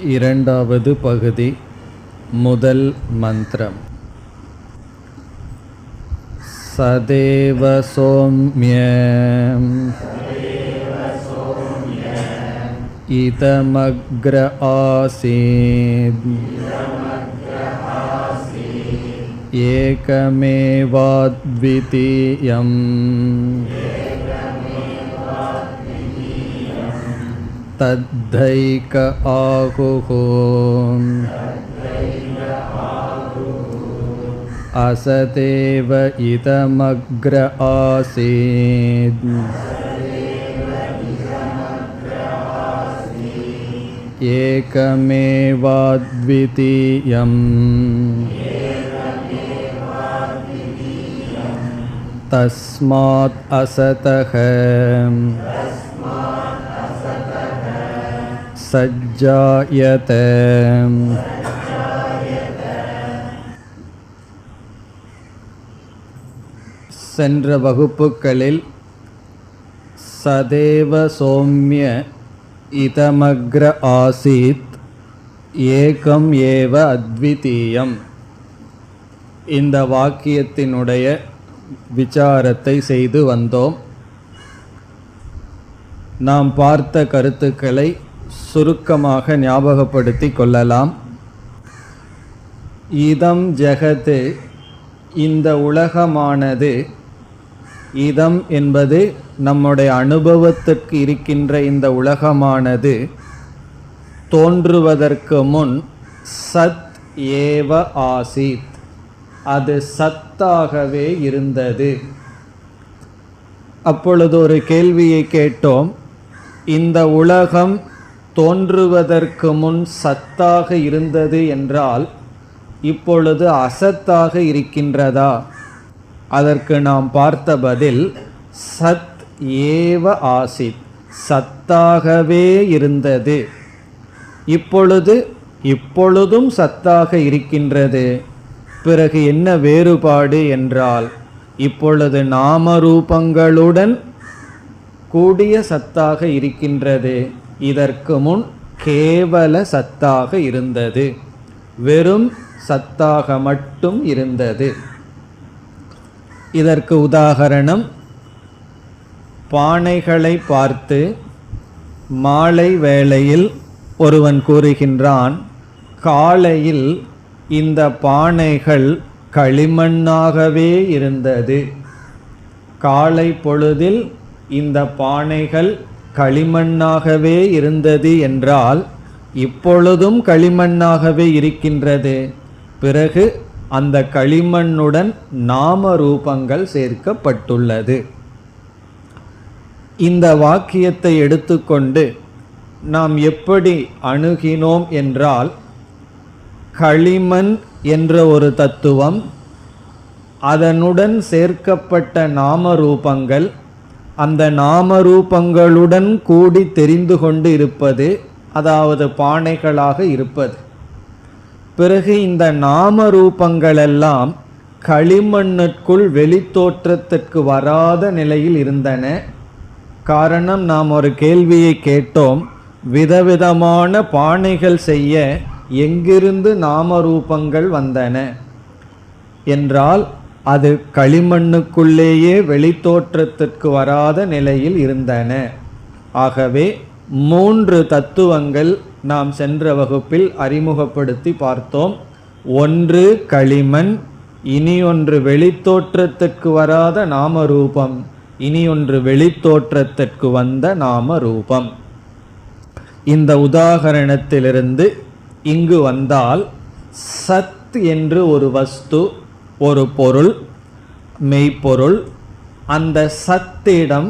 இரண்டாவது பகுதி. முதல் மந்திரம். சதேவ சோம்யம் இதமக்ர ஆசீத் ஏகமேவாத்விதீயம் தத்தைக ஆகுஹு அசதேவ இதமக்ர ஆசீத் ஏகமேவாத்விதீயம் தஸ்மாத் அசதஹ சஜ்ஜாயதே. சென்ற வகுப்புகளில் சதேவ சோம்ய இதமக்ர ஆசீத் ஏகம் ஏவ அத்விதீயம் இந்த வாக்கியத்தினுடைய விசாரத்தை செய்து வந்தோம். நாம் பார்த்த கருத்துக்களை சுருக்கமாக ஞாபகப்படுத்தி கொள்ளலாம். இதம் ஜெகத்து, இந்த உலகமானது, இதம் என்பது நம்முடைய அனுபவத்திற்கு இருக்கின்ற இந்த உலகமானது தோன்றுவதற்கு முன் சத் ஏவ ஆசீத், அது சத்தாகவே இருந்தது. அப்பொழுது ஒரு கேள்வியை கேட்டோம். இந்த உலகம் தோன்றுவதற்கு முன் சத்தாக இருந்தது என்றால் இப்பொழுது அசத்தாக இருக்கின்றதா? அதற்கு நாம் பார்த்த பதில் சத் ஏவ ஆசித், சத்தாகவே இருந்தது. இப்பொழுதும் சத்தாக இருக்கின்றது. பிறகு என்ன வேறுபாடு என்றால் இப்பொழுது நாமரூபங்களுடன் கூடிய சத்தாக இருக்கின்றது. இதற்கு முன் கேவல சத்தாக இருந்தது, வெறும் சத்தாக மட்டும் இருந்தது. இதற்கு உதாரணம், பானைகளை பார்த்து மாலை வேளையில் ஒருவன் கூறுகின்றான், காலையில் இந்த பானைகள் களிமண்ணாகவே இருந்தது. காலை பொழுதில் இந்த பானைகள் களிமண்ணாகவே இருந்தது என்றால் இப்பொழுதும் களிமண்ணாகவே இருக்கின்றது. பிறகு அந்த களிமண்ணுடன் நாம ரூபங்கள் சேர்க்கப்பட்டுள்ளது. இந்த வாக்கியத்தை எடுத்துக்கொண்டு நாம் எப்படி அணுகினோம் என்றால், களிமண் என்ற ஒரு தத்துவம், அதனுடன் சேர்க்கப்பட்ட நாம ரூபங்கள், அந்த நாமரூபங்களுடன் கூடி தெரிந்து கொண்டு இருப்பது, அதாவது பானைகளாக இருப்பது. பிறகு இந்த நாமரூபங்களெல்லாம் களிமண்ணுக்குள் வெளித்தோற்றத்திற்கு வராத நிலையில் இருந்தன. காரணம், நாம் ஒரு கேள்வியை கேட்டோம், விதவிதமான பானைகள் செய்ய எங்கிருந்து நாமரூபங்கள் வந்தன என்றால் அது களிமண்ணுக்குள்ளேயே வெளித்தோற்றத்திற்கு வராத நிலையில் இருந்தன. ஆகவே 3 தத்துவங்கள் நாம் சென்ற வகுப்பில் அறிமுகப்படுத்தி பார்த்தோம். ஒன்று களிமண், இனி ஒன்று வெளித்தோற்றத்திற்கு வராத நாமரூபம், இனி ஒன்று வெளித்தோற்றத்திற்கு வந்த நாமரூபம். இந்த உதாகரணத்திலிருந்து இங்கு வந்தால், சத் என்று ஒரு வஸ்து, ஒரு பொருள், மெய்ப்பொருள், அந்த சத்திடம்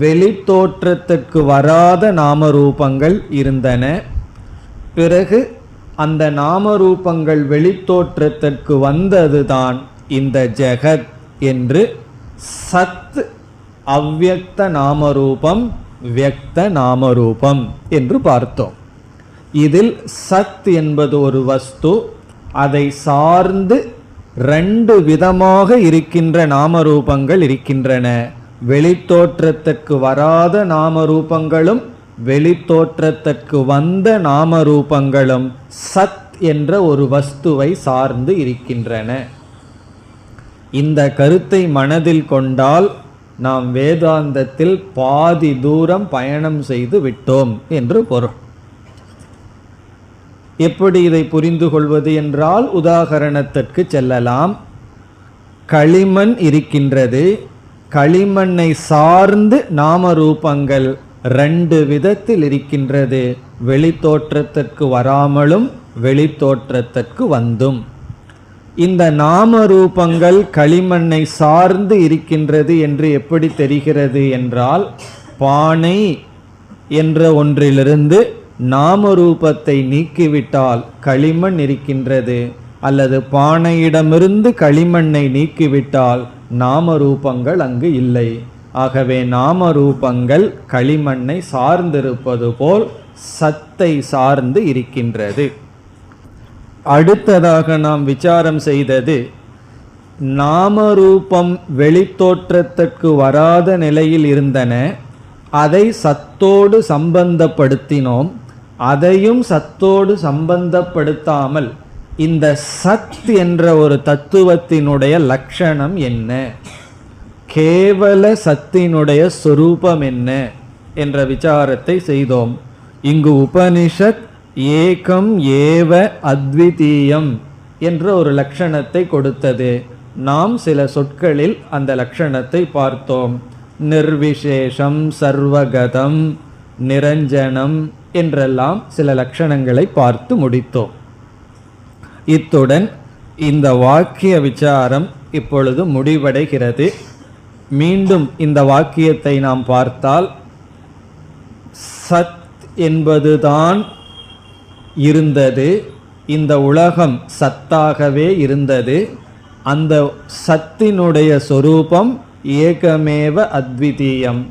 வெளித்தோற்றத்திற்கு வராத நாமரூபங்கள் இருந்தன. பிறகு அந்த நாமரூபங்கள் வெளித்தோற்றத்திற்கு வந்ததுதான் இந்த ஜெகத் என்று சத் அவ்யக்த நாமரூபம், வியக்த நாமரூபம் என்று பார்த்தோம். இதில் சத் என்பது ஒரு வஸ்து, அதை சார்ந்து 2 விதமாக இருக்கின்ற நாமரூபங்கள் இருக்கின்றன. வெளித்தோற்றத்திற்கு வராத நாமரூபங்களும் வெளித்தோற்றத்திற்கு வந்த நாம ரூபங்களும் சத் என்ற ஒரு வஸ்துவை சார்ந்து இருக்கின்றன. இந்த கருத்தை மனதில் கொண்டால் நாம் வேதாந்தத்தில் பாதி தூரம் பயணம் செய்து விட்டோம் என்று பொருள். எப்படி இதை புரிந்து கொள்வது என்றால், உதாகரணத்திற்கு செல்லலாம். களிமண் இருக்கின்றது. களிமண்ணை சார்ந்து நாம ரூபங்கள் ரெண்டு விதத்தில் இருக்கின்றது. வெளித்தோற்றத்திற்கு வராமலும் வெளித்தோற்றத்திற்கு வந்தும். இந்த நாம ரூபங்கள் களிமண்ணை சார்ந்து இருக்கின்றது என்று எப்படி தெரிகிறது என்றால், பானை என்ற ஒன்றிலிருந்து நாம ரூபத்தை நீக்கிவிட்டால் களிமண் இருக்கின்றது, அல்லது பானையிடமிருந்து களிமண்ணை நீக்கிவிட்டால் நாம ரூபங்கள் அங்கு இல்லை. ஆகவே நாம ரூபங்கள் களிமண்ணை சார்ந்திருப்பது போல் சத்தை சார்ந்து இருக்கின்றது. அடுத்ததாக நாம் விசாரம் செய்தது, நாமரூபம் வெளித்தோற்றத்திற்கு வராத நிலையில் இருந்தன, அதை சத்தோடு சம்பந்தப்படுத்தினோம். அதையும் சத்தோடு சம்பந்தப்படுத்தாமல் இந்த சத் என்ற ஒரு தத்துவத்தினுடைய லட்சணம் என்ன, கேவல சத்தினுடைய சொரூபம் என்ன என்ற விசாரத்தை செய்தோம். இங்கு உபனிஷத் ஏகம் ஏவ அத்விதீயம் என்ற ஒரு லட்சணத்தை கொடுத்தது. நாம் சில சொற்களில் அந்த லட்சணத்தை பார்த்தோம். நிர்விசேஷம், சர்வகதம், நிரஞ்சனம் என்றெல்லாம் சில லட்சணங்களை பார்த்து முடித்தோம். இத்துடன் இந்த வாக்கிய விசாரம் இப்பொழுது முடிவடைகிறது. மீண்டும் இந்த வாக்கியத்தை நாம் பார்த்தால், சத் என்பதுதான் இருந்தது, இந்த உலகம் சத்தாகவே இருந்தது. அந்த சத்தினுடைய சொரூபம் ஏகமேவ அத்விதீயம்,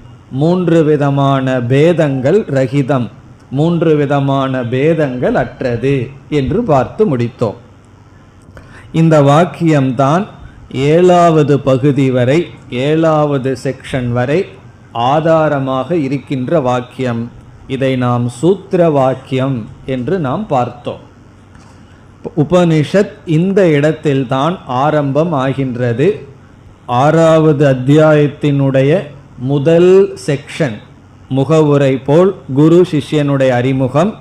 மூன்று விதமான பேதங்கள் ரகிதம், மூன்று விதமான பேதங்கள் அற்றது என்று பார்த்து முடித்தோம். இந்த வாக்கியம்தான் 7வது பகுதி வரை, 7வது செக்ஷன் வரை ஆதாரமாக இருக்கின்ற வாக்கியம். இதை நாம் சூத்திர வாக்கியம் என்று நாம் பார்த்தோம். உபனிஷத் இந்த இடத்தில்தான் ஆரம்பம் ஆகின்றது. 6வது அத்தியாயத்தினுடைய முதல் செக்ஷன் முகவுரை போல் குரு சிஷ்யனுடைய அறிமுகம்.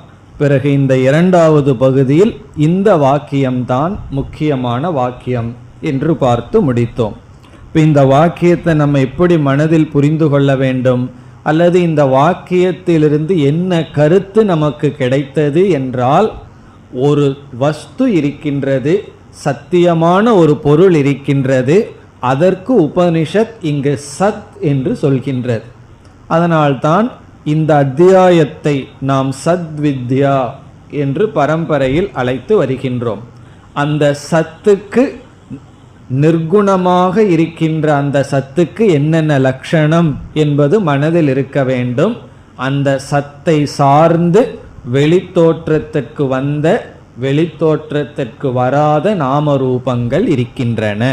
பிறகு இந்த 2வது பகுதியில் இந்த வாக்கியம்தான் முக்கியமான வாக்கியம் என்று பார்த்து முடித்தோம். இப்போ இந்த வாக்கியத்தை நம்ம எப்படி மனதில் புரிந்து கொள்ள வேண்டும், அல்லது இந்த வாக்கியத்திலிருந்து என்ன கருத்து நமக்கு கிடைத்தது என்றால், ஒரு வஸ்து இருக்கின்றது, சத்தியமான ஒரு பொருள் இருக்கின்றது, அதற்கு உபனிஷத் இங்கு சத் என்று சொல்கின்றது. அதனால்தான் இந்த அத்தியாயத்தை நாம் சத்வித்யா என்று பரம்பரையில் அழைத்து வருகின்றோம். அந்த சத்துக்கு, நிர்குணமாக இருக்கின்ற அந்த சத்துக்கு என்னென்ன லட்சணம் என்பது மனதில் இருக்க வேண்டும். அந்த சத்தை சார்ந்து வெளித்தோற்றத்திற்கு வந்த, வெளித்தோற்றத்திற்கு வராத நாமரூபங்கள் இருக்கின்றன.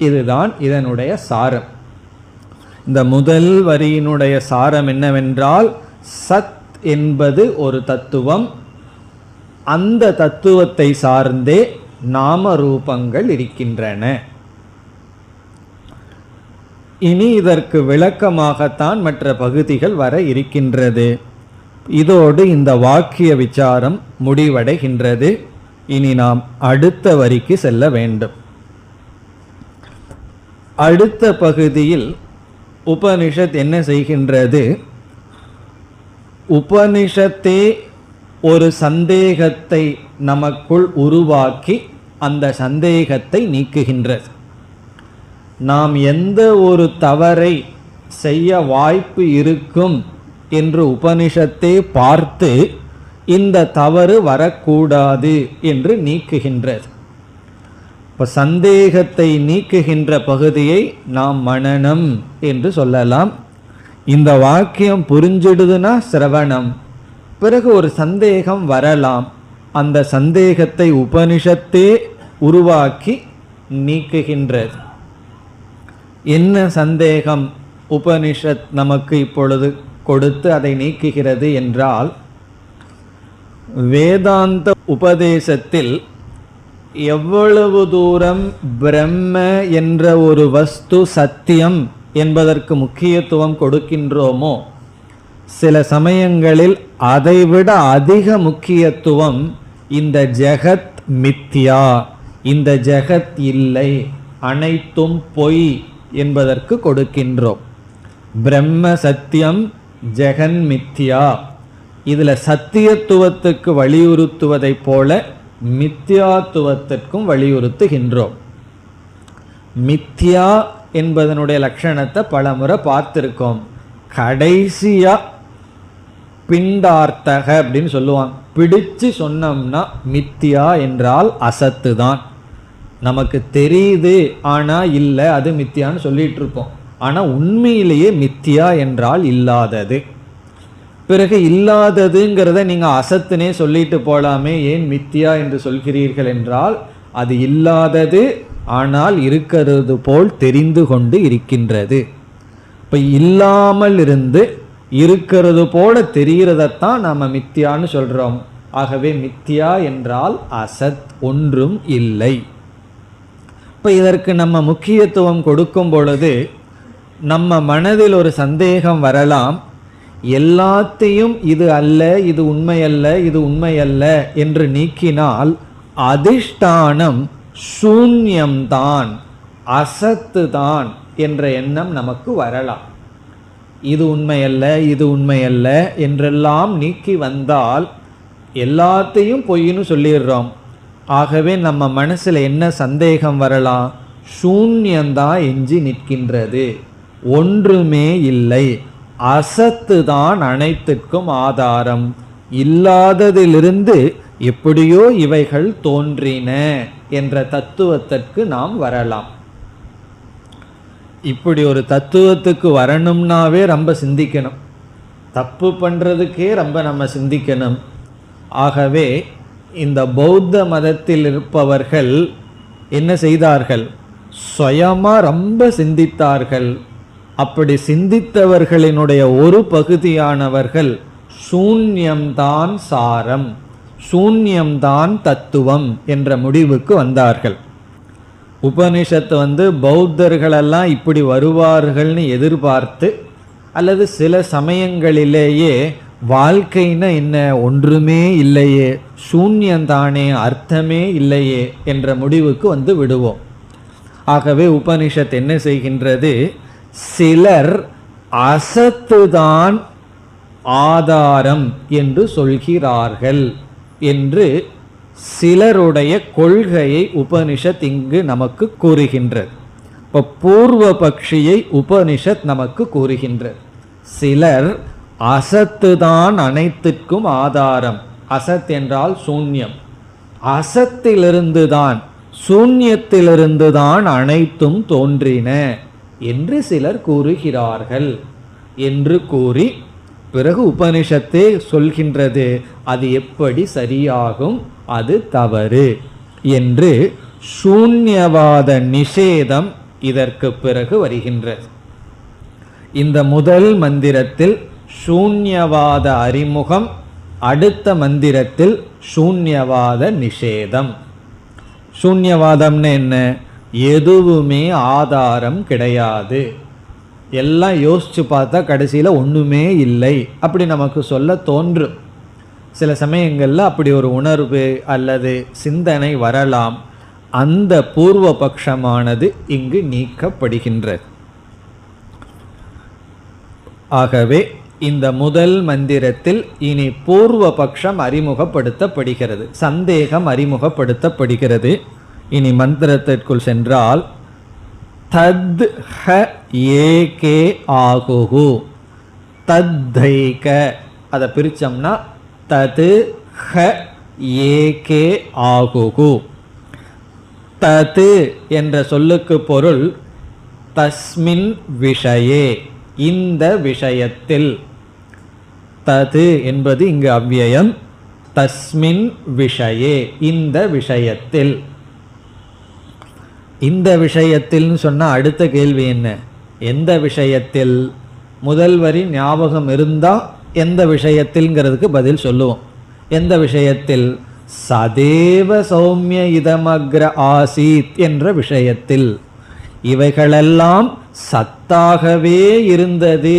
இதுதான் இதனுடைய சாரம். இந்த முதல் வரியினுடைய சாரம் என்னவென்றால், சத் என்பது ஒரு தத்துவம், அந்த தத்துவத்தை சார்ந்தே நாம ரூபங்கள் இருக்கின்றன. இனி இதற்கு விளக்கமாகத்தான் மற்ற பகுதிகள் வர இருக்கின்றது. இதோடு இந்த வாக்கிய விசாரம் முடிவடைகின்றது. இனி நாம் அடுத்த வரிக்கு செல்ல வேண்டும். அடுத்த பகுதியில் உபனிஷத் என்ன செய்கின்றது, உபனிஷத்தே ஒரு சந்தேகத்தை நமக்குள் உருவாக்கி அந்த சந்தேகத்தை நீக்குகின்றது. நாம் எந்த ஒரு தவறை செய்ய வாய்ப்பு இருக்கும் என்று உபனிஷத்தே பார்த்து இந்த தவறு வரக்கூடாது என்று நீக்குகின்றது. இப்போ சந்தேகத்தை நீக்குகின்ற பகுதியை நாம் மனனம் என்று சொல்லலாம். இந்த வாக்கியம் புரிஞ்சிடுதுன்னா சிரவணம். பிறகு ஒரு சந்தேகம் வரலாம், அந்த சந்தேகத்தை உபனிஷத்தே உருவாக்கி நீக்குகின்றது. என்ன சந்தேகம் உபனிஷத் நமக்கு இப்பொழுது கொடுத்து அதை நீக்குகிறது என்றால், வேதாந்த உபதேசத்தில் எவ்வளவு தூரம் பிரம்ம என்ற ஒரு வஸ்து சத்தியம் என்பதற்கு முக்கியத்துவம் கொடுக்கின்றோமோ, சில சமயங்களில் அதைவிட அதிக முக்கியத்துவம் இந்த ஜெகத் மித்யா, இந்த ஜெகத் இல்லை, அனைத்தும் பொய் என்பதற்கு கொடுக்கின்றோம். பிரம்ம சத்தியம், ஜெகன் மித்யா. இதில் சத்தியத்துவத்துக்கு வலியுறுத்துவதைப் போல மித்யாத்துவத்திற்கும் வலியுறுத்துகின்றோம். மித்யா என்பதனுடைய லட்சணத்தை பலமுறை பார்த்திருக்கோம். கடைசியா பிண்டார்த்தக அப்படின்னு சொல்லுவாங்க. பிடிச்சு சொன்னோம்னா மித்யா என்றால் அசத்து தான். நமக்கு தெரியுது ஆனா இல்லை, அது மித்யான்னு சொல்லிட்டு இருப்போம். ஆனா உண்மையிலேயே மித்யா என்றால் இல்லாதது. பிறகு இல்லாததுங்கிறத நீங்க அசத்துனே சொல்லிட்டு போலாமே, ஏன் மித்யா என்று சொல்கிறீர்கள் என்றால், அது இல்லாதது ஆனால் இருக்கிறது போல் தெரிந்து கொண்டு இருக்கின்றது. இப்ப இல்லாமல் இருந்து இருக்கிறது போல தெரிகிறதத்தான் நாம மித்யான்னு சொல்றோம். ஆகவே மித்யா என்றால் அசத், ஒன்றும் இல்லை. இப்ப இதற்கு நம்ம முக்கியத்துவம் கொடுக்கும் பொழுது நம்ம மனதில் ஒரு சந்தேகம் வரலாம். எல்லாத்தையும் இது அல்ல, இது உண்மையல்ல, இது உண்மையல்ல என்று நீக்கினால் அதிஷ்டானம் சூன்யம்தான், அசத்து தான் என்ற எண்ணம் நமக்கு வரலாம். இது உண்மையல்ல, இது உண்மையல்ல என்றெல்லாம் நீக்கி வந்தால் எல்லாத்தையும் பொய்ன்னு சொல்லிடுறோம். ஆகவே நம்ம மனசில் என்ன சந்தேகம் வரலாம்? சூன்யந்தான் எஞ்சி நிற்கின்றது, ஒன்றுமே இல்லை, அசத்து தான் அனைத்திற்கும் ஆதாரம், இல்லாததிலிருந்து எப்படியோ இவைகள் தோன்றின என்ற தத்துவத்திற்கு நாம் வரலாம். இப்படி ஒரு தத்துவத்துக்கு வரணும்னாவே ரொம்ப சிந்திக்கணும். தப்பு பண்ணுறதுக்கே ரொம்ப நம்ம சிந்திக்கணும். ஆகவே இந்த பௌத்த மதத்தில் இருப்பவர்கள் என்ன செய்தார்கள்? சுயமாக ரொம்ப சிந்தித்தார்கள். அப்படி சிந்தித்தவர்களினுடைய ஒரு பகுதியானவர்கள் சூன்யம்தான் சாரம், சூன்யம்தான் தத்துவம் என்ற முடிவுக்கு வந்தார்கள். உபனிஷத்து பௌத்தர்களெல்லாம் இப்படி வருவார்கள்னு எதிர்பார்த்து, அல்லது சில சமயங்களிலேயே வாழ்க்கைன்னா என்ன, ஒன்றுமே இல்லையே, சூன்யந்தானே, அர்த்தமே இல்லையே என்ற முடிவுக்கு விடுவோம். ஆகவே உபனிஷத் என்ன செய்கின்றது? சிலர் அசத்துதான் ஆதாரம் என்று சொல்கிறார்கள் என்று சிலருடைய கொள்கையை உபனிஷத் இங்கு நமக்கு கூறுகின்றது. இப்போ பூர்வ பக்ஷியை உபனிஷத் நமக்கு கூறுகின்றது. சிலர் அசத்துதான் அனைத்திற்கும் ஆதாரம், அசத் என்றால் சூன்யம், அசத்திலிருந்துதான், சூன்யத்திலிருந்துதான் அனைத்தும் தோன்றின என்று சிலர் கூறுகிறார்கள் என்று கூறி, பிறகு உபனிஷத்தே சொல்கின்றது அது எப்படி சரியாகும், அது தவறு என்று சூன்யவாத நிஷேதம் இதற்கு பிறகு வருகின்றது. இந்த முதல் மந்திரத்தில் சூன்யவாத அறிமுகம், அடுத்த மந்திரத்தில் சூன்யவாத நிஷேதம். சூன்யவாதம்னு என்ன? எதுவுமே ஆதாரம் கிடையாது, எல்லாம் யோசிச்சு பார்த்தா கடைசியில் ஒன்றுமே இல்லை அப்படி நமக்கு சொல்ல தோன்றும். சில சமயங்களில் அப்படி ஒரு உணர்வு அல்லது சிந்தனை வரலாம். அந்த பூர்வ பட்சமானது இங்கு நீக்கப்படுகின்றது. ஆகவே இந்த முதல் மந்திரத்தில் இனி பூர்வ பட்சம் அறிமுகப்படுத்தப்படுகிறது, சந்தேகம் அறிமுகப்படுத்தப்படுகிறது. இனி மந்திரத்திற்குள் சென்றால் தத் ஹ ஏகே ஆகுஹு, தத்தைக அதை பிரிச்சோம்னா தது ஹ ஏகே ஆகுஹு. தது என்ற சொல்லுக்கு பொருள் தஸ்மின் விஷயே, இந்த விஷயத்தில். தது என்பது இங்கு அவ்யயம். தஸ்மின் விஷயே, இந்த விஷயத்தில். இந்த விஷயத்தில் சொன்ன அடுத்த கேள்வி என்ன? எந்த விஷயத்தில்? முதல் வரி ஞாபகம் இருந்தால் எந்த விஷயத்தில்ங்கிறதுக்கு பதில் சொல்லுவோம். எந்த விஷயத்தில்? சதேவ சௌமிய இதமக்ர ஆசீத் என்ற விஷயத்தில். இவைகளெல்லாம் சத்தாகவே இருந்தது,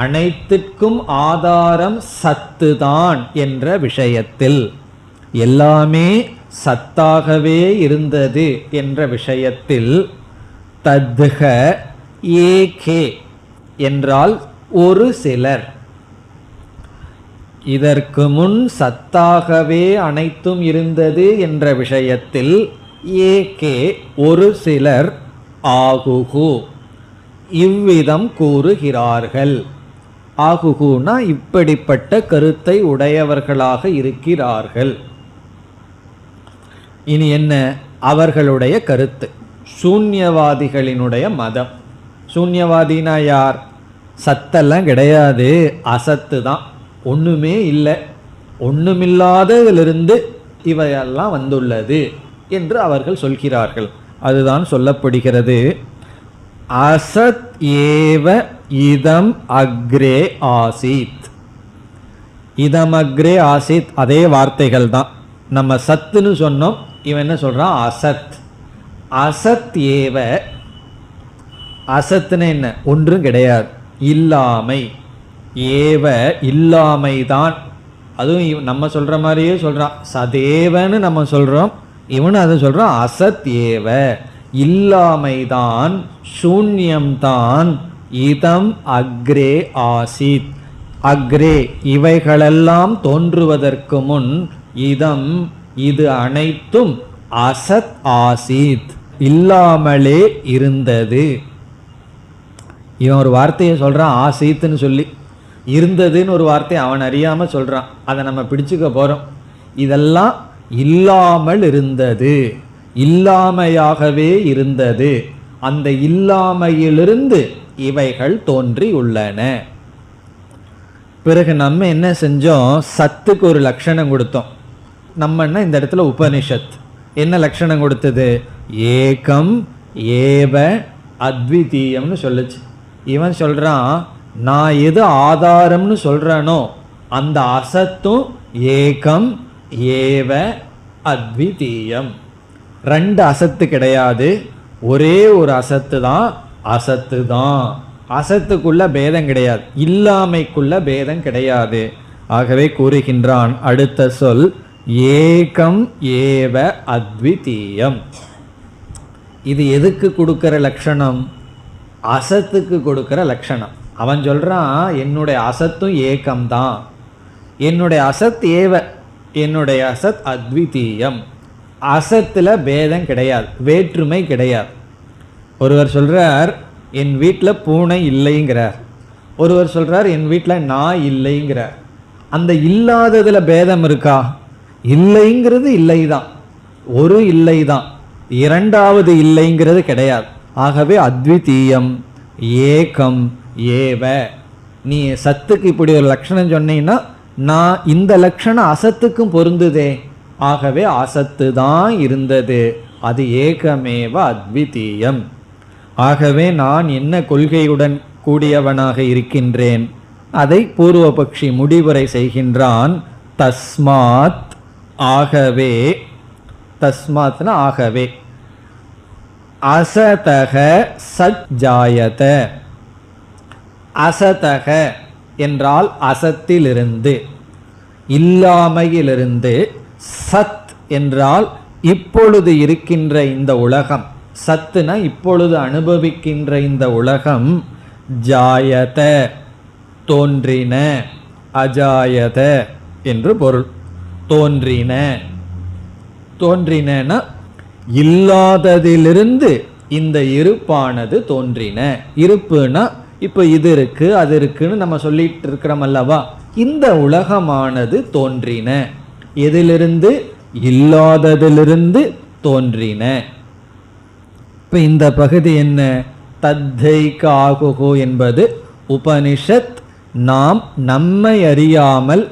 அனைத்திற்கும் ஆதாரம் சத்துதான் என்ற விஷயத்தில். எல்லாமே சத்தாகவே இருந்தது என்ற விஷயத்தில். தத்ஹ ஏகே என்றால் ஒரு சிலர். இதற்கு முன் சத்தாகவே அனைத்தும் இருந்தது என்ற விஷயத்தில் ஏகே ஒரு சிலர் ஆகுகு இவ்விதம் கூறுகிறார்கள். ஆகுகுனா இப்படிப்பட்ட கருத்தை உடையவர்களாக இருக்கிறார்கள். இனி என்ன அவர்களுடைய கருத்து? சூன்யவாதிகளினுடைய மதம். சூன்யவாதினா யார்? சத்தெல்லாம் கிடையாது, அசத்து தான், ஒன்றுமே இல்லை, ஒன்றுமில்லாததிலிருந்து இவையெல்லாம் வந்துள்ளது என்று அவர்கள் சொல்கிறார்கள். அதுதான் சொல்லப்படுகிறது. அசத் ஏவ இதம் அக்ரே ஆசீத். இதம் அக்ரே ஆசீத் அதே வார்த்தைகள் தான். நம்ம சத்துன்னு சொன்னோம், இவன் என்ன சொல்றான்? அசத். அசத் ஏவ. அசத்துன்னு என்ன? ஒன்றும் கிடையாது, இல்லாமை. ஏவ இல்லாமைதான். அதுவும் நம்ம சொல்ற மாதிரியே சொல்றான். சதேவன்னு நம்ம சொல்றோம், இவனு அதை சொல்றான் அசத் ஏவ, இல்லாமைதான், சூன்யம்தான். இதம் அக்ரே ஆசீத். அக்ரே இவைகளெல்லாம் தோன்றுவதற்கு முன், இதம் இது அனைத்தும், அசத் ஆசீத் இல்லாமலே இருந்தது. இவன் ஒரு வார்த்தையை சொல்றான் ஆசீத்துன்னு சொல்லி, இருந்ததுன்னு ஒரு வார்த்தையை அவன் அறியாம சொல்றான். அதை நம்ம பிடிச்சுக்க போறோம். இதெல்லாம் இல்லாமல் இருந்தது, இல்லாமையாகவே இருந்தது. அந்த இல்லாமையிலிருந்து இவைகள் தோன்றி உள்ளன. பிறகு நம்ம என்ன செஞ்சோம்? சத்துக்கு ஒரு லட்சணம் கொடுத்தோம். நம்மன்னா இந்த இடத்துல உபனிஷத் என்ன லட்சணம் கொடுத்தது? ஏகம் ஏவ அத்விதீயம்னு சொல்லுச்சு. இவன் சொல்றான், நான் எது ஆதாரம்னு சொல்றேனோ அந்த அசத்தும் ஏகம் ஏவ அத்விதீயம். ரெண்டு அசத்து கிடையாது, ஒரே ஒரு அசத்து தான். அசத்து தான். அசத்துக்குள்ள பேதம் கிடையாது, இல்லாமைக்குள்ள பேதம் கிடையாது. ஆகவே கூறுகின்றான் அடுத்த சொல் ஏகம் ஏவ அத்விதீயம். இது எதுக்கு கொடுக்கிற லட்சணம்? அசத்துக்கு கொடுக்கிற லட்சணம். அவன் சொல்றான், என்னுடைய அசத்தும் ஏகம்தான், என்னுடைய அசத் ஏவ, என்னுடைய அசத் அத்விதீயம். அசத்துல பேதம் கிடையாது, வேற்றுமை கிடையாது. ஒருவர் சொல்றார் என் வீட்டில் பூனை இல்லைங்கிறார், ஒருவர் சொல்றார் என் வீட்டில் நாய் இல்லைங்கிறார். அந்த இல்லாததுல பேதம் இருக்கா? இல்லைங்கிறது இல்லைதான், ஒரு இல்லைதான், இரண்டாவது இல்லைங்கிறது கிடையாது. ஆகவே அத்விதீயம் ஏகம் ஏவ. நீ சத்துக்கு இப்படி ஒரு லட்சணம் சொன்னீங்கன்னா நான் இந்த லட்சணம் அசத்துக்கும் பொருந்துதே. ஆகவே அசத்து தான் இருந்தது, அது ஏகமேவ அத்விதீயம். ஆகவே நான் என்ன கொள்கையுடன் கூடியவனாக இருக்கின்றேன்? அதை பூர்வபக்ஷி முடிவுரை செய்கின்றான். தஸ்மாத், ஆகவே, தஸ்மாத்னா ஆகவே, அசதக சஜ்ஜாயத. அசதக என்றால் அசத்திலிருந்து, இல்லாமையிலிருந்து. சத் என்றால் இப்பொழுது இருக்கின்ற இந்த உலகம். சத்துனா இப்பொழுது அனுபவிக்கின்ற இந்த உலகம். ஜாயத தோன்றின, அஜாயத என்று பொருள். தோன்றின, தோன்றின இல்லாததிலிருந்து இந்த இருப்பானது தோன்றின. இருப்புனா இப்போ இது இருக்கு அது இருக்குன்னு நம்ம சொல்லிட்டு இருக்கிறோம் அல்லவா. இந்த உலகமானது தோன்றின. எதிலிருந்து? இல்லாததிலிருந்து தோன்றின. இப்போ இந்த பகுதி என்ன? தத்தைக ஆகுகு என்பது உபனிஷத் நாம் நம்மை அறியாமல்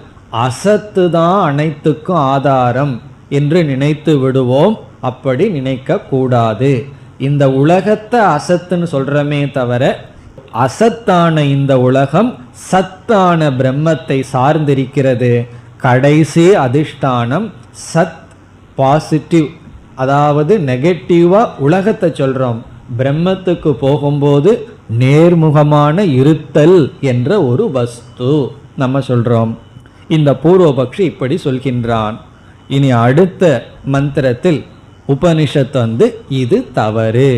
அசத்து தான் அனைத்துக்கும் ஆதாரம் என்று நினைத்து விடுவோம். அப்படி நினைக்க கூடாது. இந்த உலகத்தை அசத்துன்னு சொல்றமே தவிர அசத்தான இந்த உலகம் சத்தான பிரம்மத்தை சார்ந்திருக்கிறது. கடைசி அதிஷ்டானம் சத், பாசிட்டிவ், அதாவது நெகட்டிவா உலகத்தை சொல்றோம். பிரம்மத்துக்கு போகும்போது நேர்முகமான இருத்தல் என்ற ஒரு வஸ்து நம்ம சொல்றோம். இந்த பூர்வபக்ஷி இப்படி சொல்கின்றான். இனி அடுத்த மந்திரத்தில் உபனிஷத்து இது தவறு,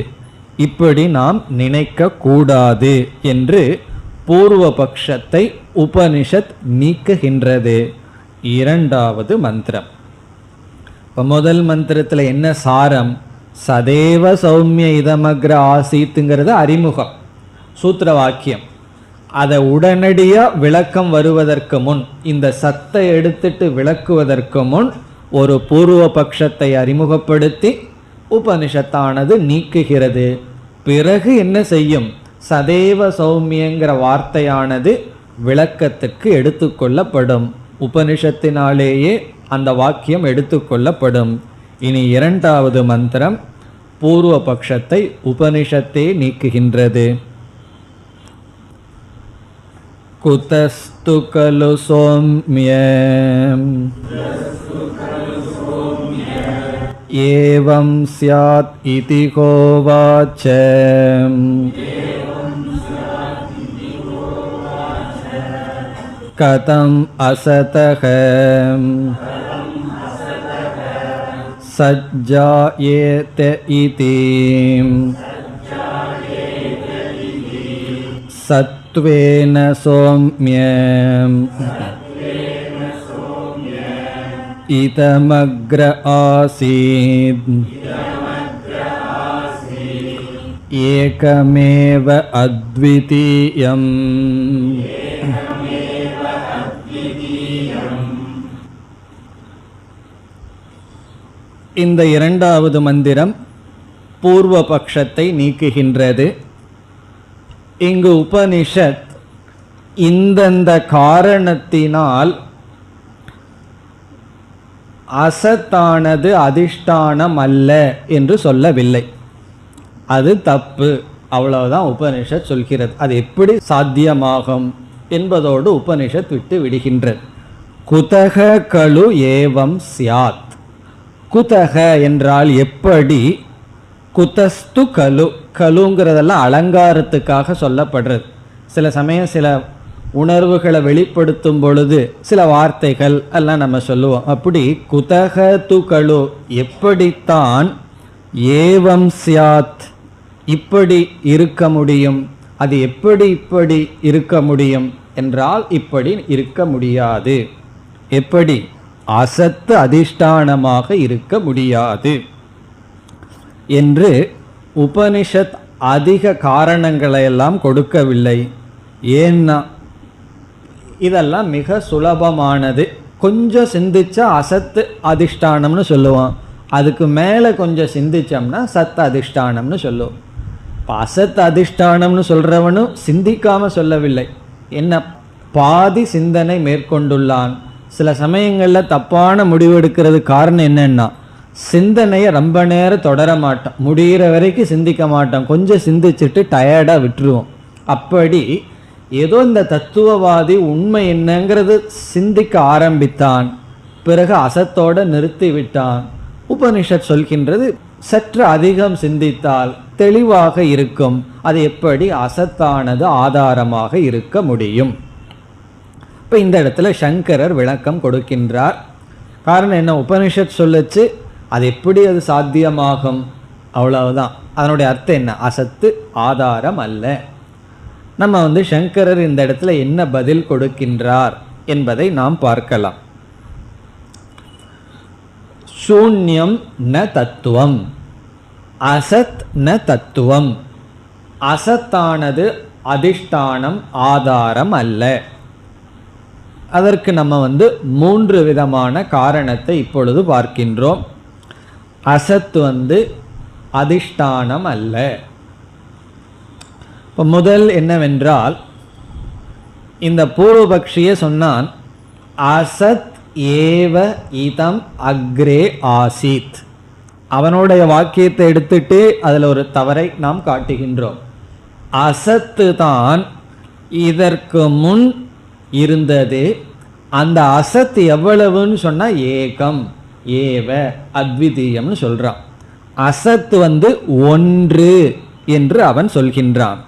இப்படி நாம் நினைக்க கூடாது என்று பூர்வபக்ஷத்தை உபனிஷத் நீக்குகின்றது. இரண்டாவது மந்திரம். இப்போ முதல் மந்திரத்தில் என்ன சாரம்? சதேவ சௌமிய இதமக்ர ஆசீத்துங்கிறது அறிமுகம், சூத்திர வாக்கியம். அதை உடனடியாக விளக்கம் வருவதற்கு முன், இந்த சத்தை எடுத்துட்டு விளக்குவதற்கு முன் ஒரு பூர்வ பட்சத்தை அறிமுகப்படுத்தி உபனிஷத்தானது நீக்குகிறது. பிறகு என்ன செய்யும்? சதேவ சௌமியங்கிற வார்த்தையானது விளக்கத்துக்கு எடுத்துக்கொள்ளப்படும். உபனிஷத்தினாலேயே அந்த வாக்கியம் எடுத்துக்கொள்ளப்படும். இனி இரண்டாவது மந்திரம் பூர்வ பட்சத்தை உபனிஷத்தே நீக்குகின்றது. குதஸ்து கலு சௌம்யம் ஏவம் ஸ்யாத் இதி கோவாச்ச கதம் அசதஹ சஜ்ஜாயேத இதி சத்வேன சௌம்யம் இதமக்ர ஆசீத் ஏகமேவ அத்விதீயம். இந்த இரண்டாவது மந்திரம் பூர்வ பட்சத்தை நீக்குகின்றது. இங்கு உபனிஷத் இந்தந்த காரணத்தினால் அசத்தானது அதிஷ்டானம் அல்ல என்று சொல்லவில்லை. அது தப்பு, அவ்வளவுதான் உபனிஷத் சொல்கிறது. அது எப்படி சாத்தியமாகும் என்பதோடு உபனிஷத் விட்டு விடுகின்றது. குதக கலு ஏவம் ஸ்யாத். குதக என்றால் எப்படி, குதஸ்து கலு, கலுங்கிறதெல்லாம் அலங்காரத்துக்காக சொல்லப்படுறது. சில சமயம் சில உணர்வுகளை வெளிப்படுத்தும் பொழுது சில வார்த்தைகள் எல்லாம் நம்ம சொல்லுவோம். அப்படி குதக து கலு, எப்படித்தான், ஏவம் ஸ்யாத், இப்படி இருக்க முடியும். அது எப்படி இப்படி இருக்க முடியும் என்றால் இப்படி இருக்க முடியாது. எப்படி? அசத்து அதிஷ்டானமாக இருக்க முடியாது என்று உபனிஷத் அதிக காரணங்களையெல்லாம் கொடுக்கவில்லை. ஏன்னா இதெல்லாம் மிக சுலபமானது. கொஞ்சம் சிந்திச்சா அசத்து அதிஷ்டானம்னு சொல்லுவோம், அதுக்கு மேலே கொஞ்சம் சிந்திச்சோம்னா சத் அதிஷ்டானம்னு சொல்லுவோம். இப்போ அசத் அதிஷ்டானம்னு சொல்கிறவனும் சிந்திக்காமல் சொல்லவில்லை, என்ன பாதி சிந்தனை மேற்கொண்டுள்ளான். சில சமயங்களில் தப்பான முடிவெடுக்கிறது காரணம் என்னன்னா, சிந்தனையை ரொம்ப நேரம் தொடர மாட்டோம், முடிகிற வரைக்கும் சிந்திக்க மாட்டோம், கொஞ்சம் சிந்திச்சுட்டு டயர்டாக விட்டுருவோம். அப்படி ஏதோ இந்த தத்துவவாதி உண்மை என்னங்கிறது சிந்திக்க ஆரம்பித்தான், பிறகு அசத்தோடு நிறுத்தி விட்டான். உபனிஷத் சொல்கின்றது சற்று அதிகம் சிந்தித்தால் தெளிவாக இருக்கும். அது எப்படி அசத்தானது ஆதாரமாக இருக்க முடியும்? இப்போ இந்த இடத்துல சங்கரர் விளக்கம் கொடுக்கின்றார். காரணம் என்ன? உபனிஷத் சொல்லுச்சு, அது எப்படி அது சாத்தியமாகும், அவ்வளவுதான். அதனுடைய அர்த்தம் என்ன? அசத்து ஆதாரம் அல்ல. நம்ம சங்கரர் இந்த இடத்துல என்ன பதில் கொடுக்கின்றார் என்பதை நாம் பார்க்கலாம். சூன்யம் ந தத்துவம், அசத் ந தத்துவம். அசத்தானது அதிஷ்டானம் ஆதாரம் அல்ல. அதற்கு நம்ம 3 விதமான காரணத்தை இப்பொழுது பார்க்கின்றோம். அசத் அதிஷ்டானம் அல்ல. இப்போ முதல் என்னவென்றால், இந்த பூர்வபக்ஷியே சொன்னான் அசத் ஏவ இதம் அக்ரே ஆசீத். அவனுடைய வாக்கியத்தை எடுத்துட்டு அதில் ஒரு தவறை நாம் காட்டுகின்றோம். அசத்து தான் இதற்கு முன் இருந்தது. அந்த அசத் எவ்வளவுன்னு சொன்னா ஏகம் ஏவ அத்விதீயம்னு சொல்றான். அசத் ஒன்று என்று அவன் சொல்கின்றான்.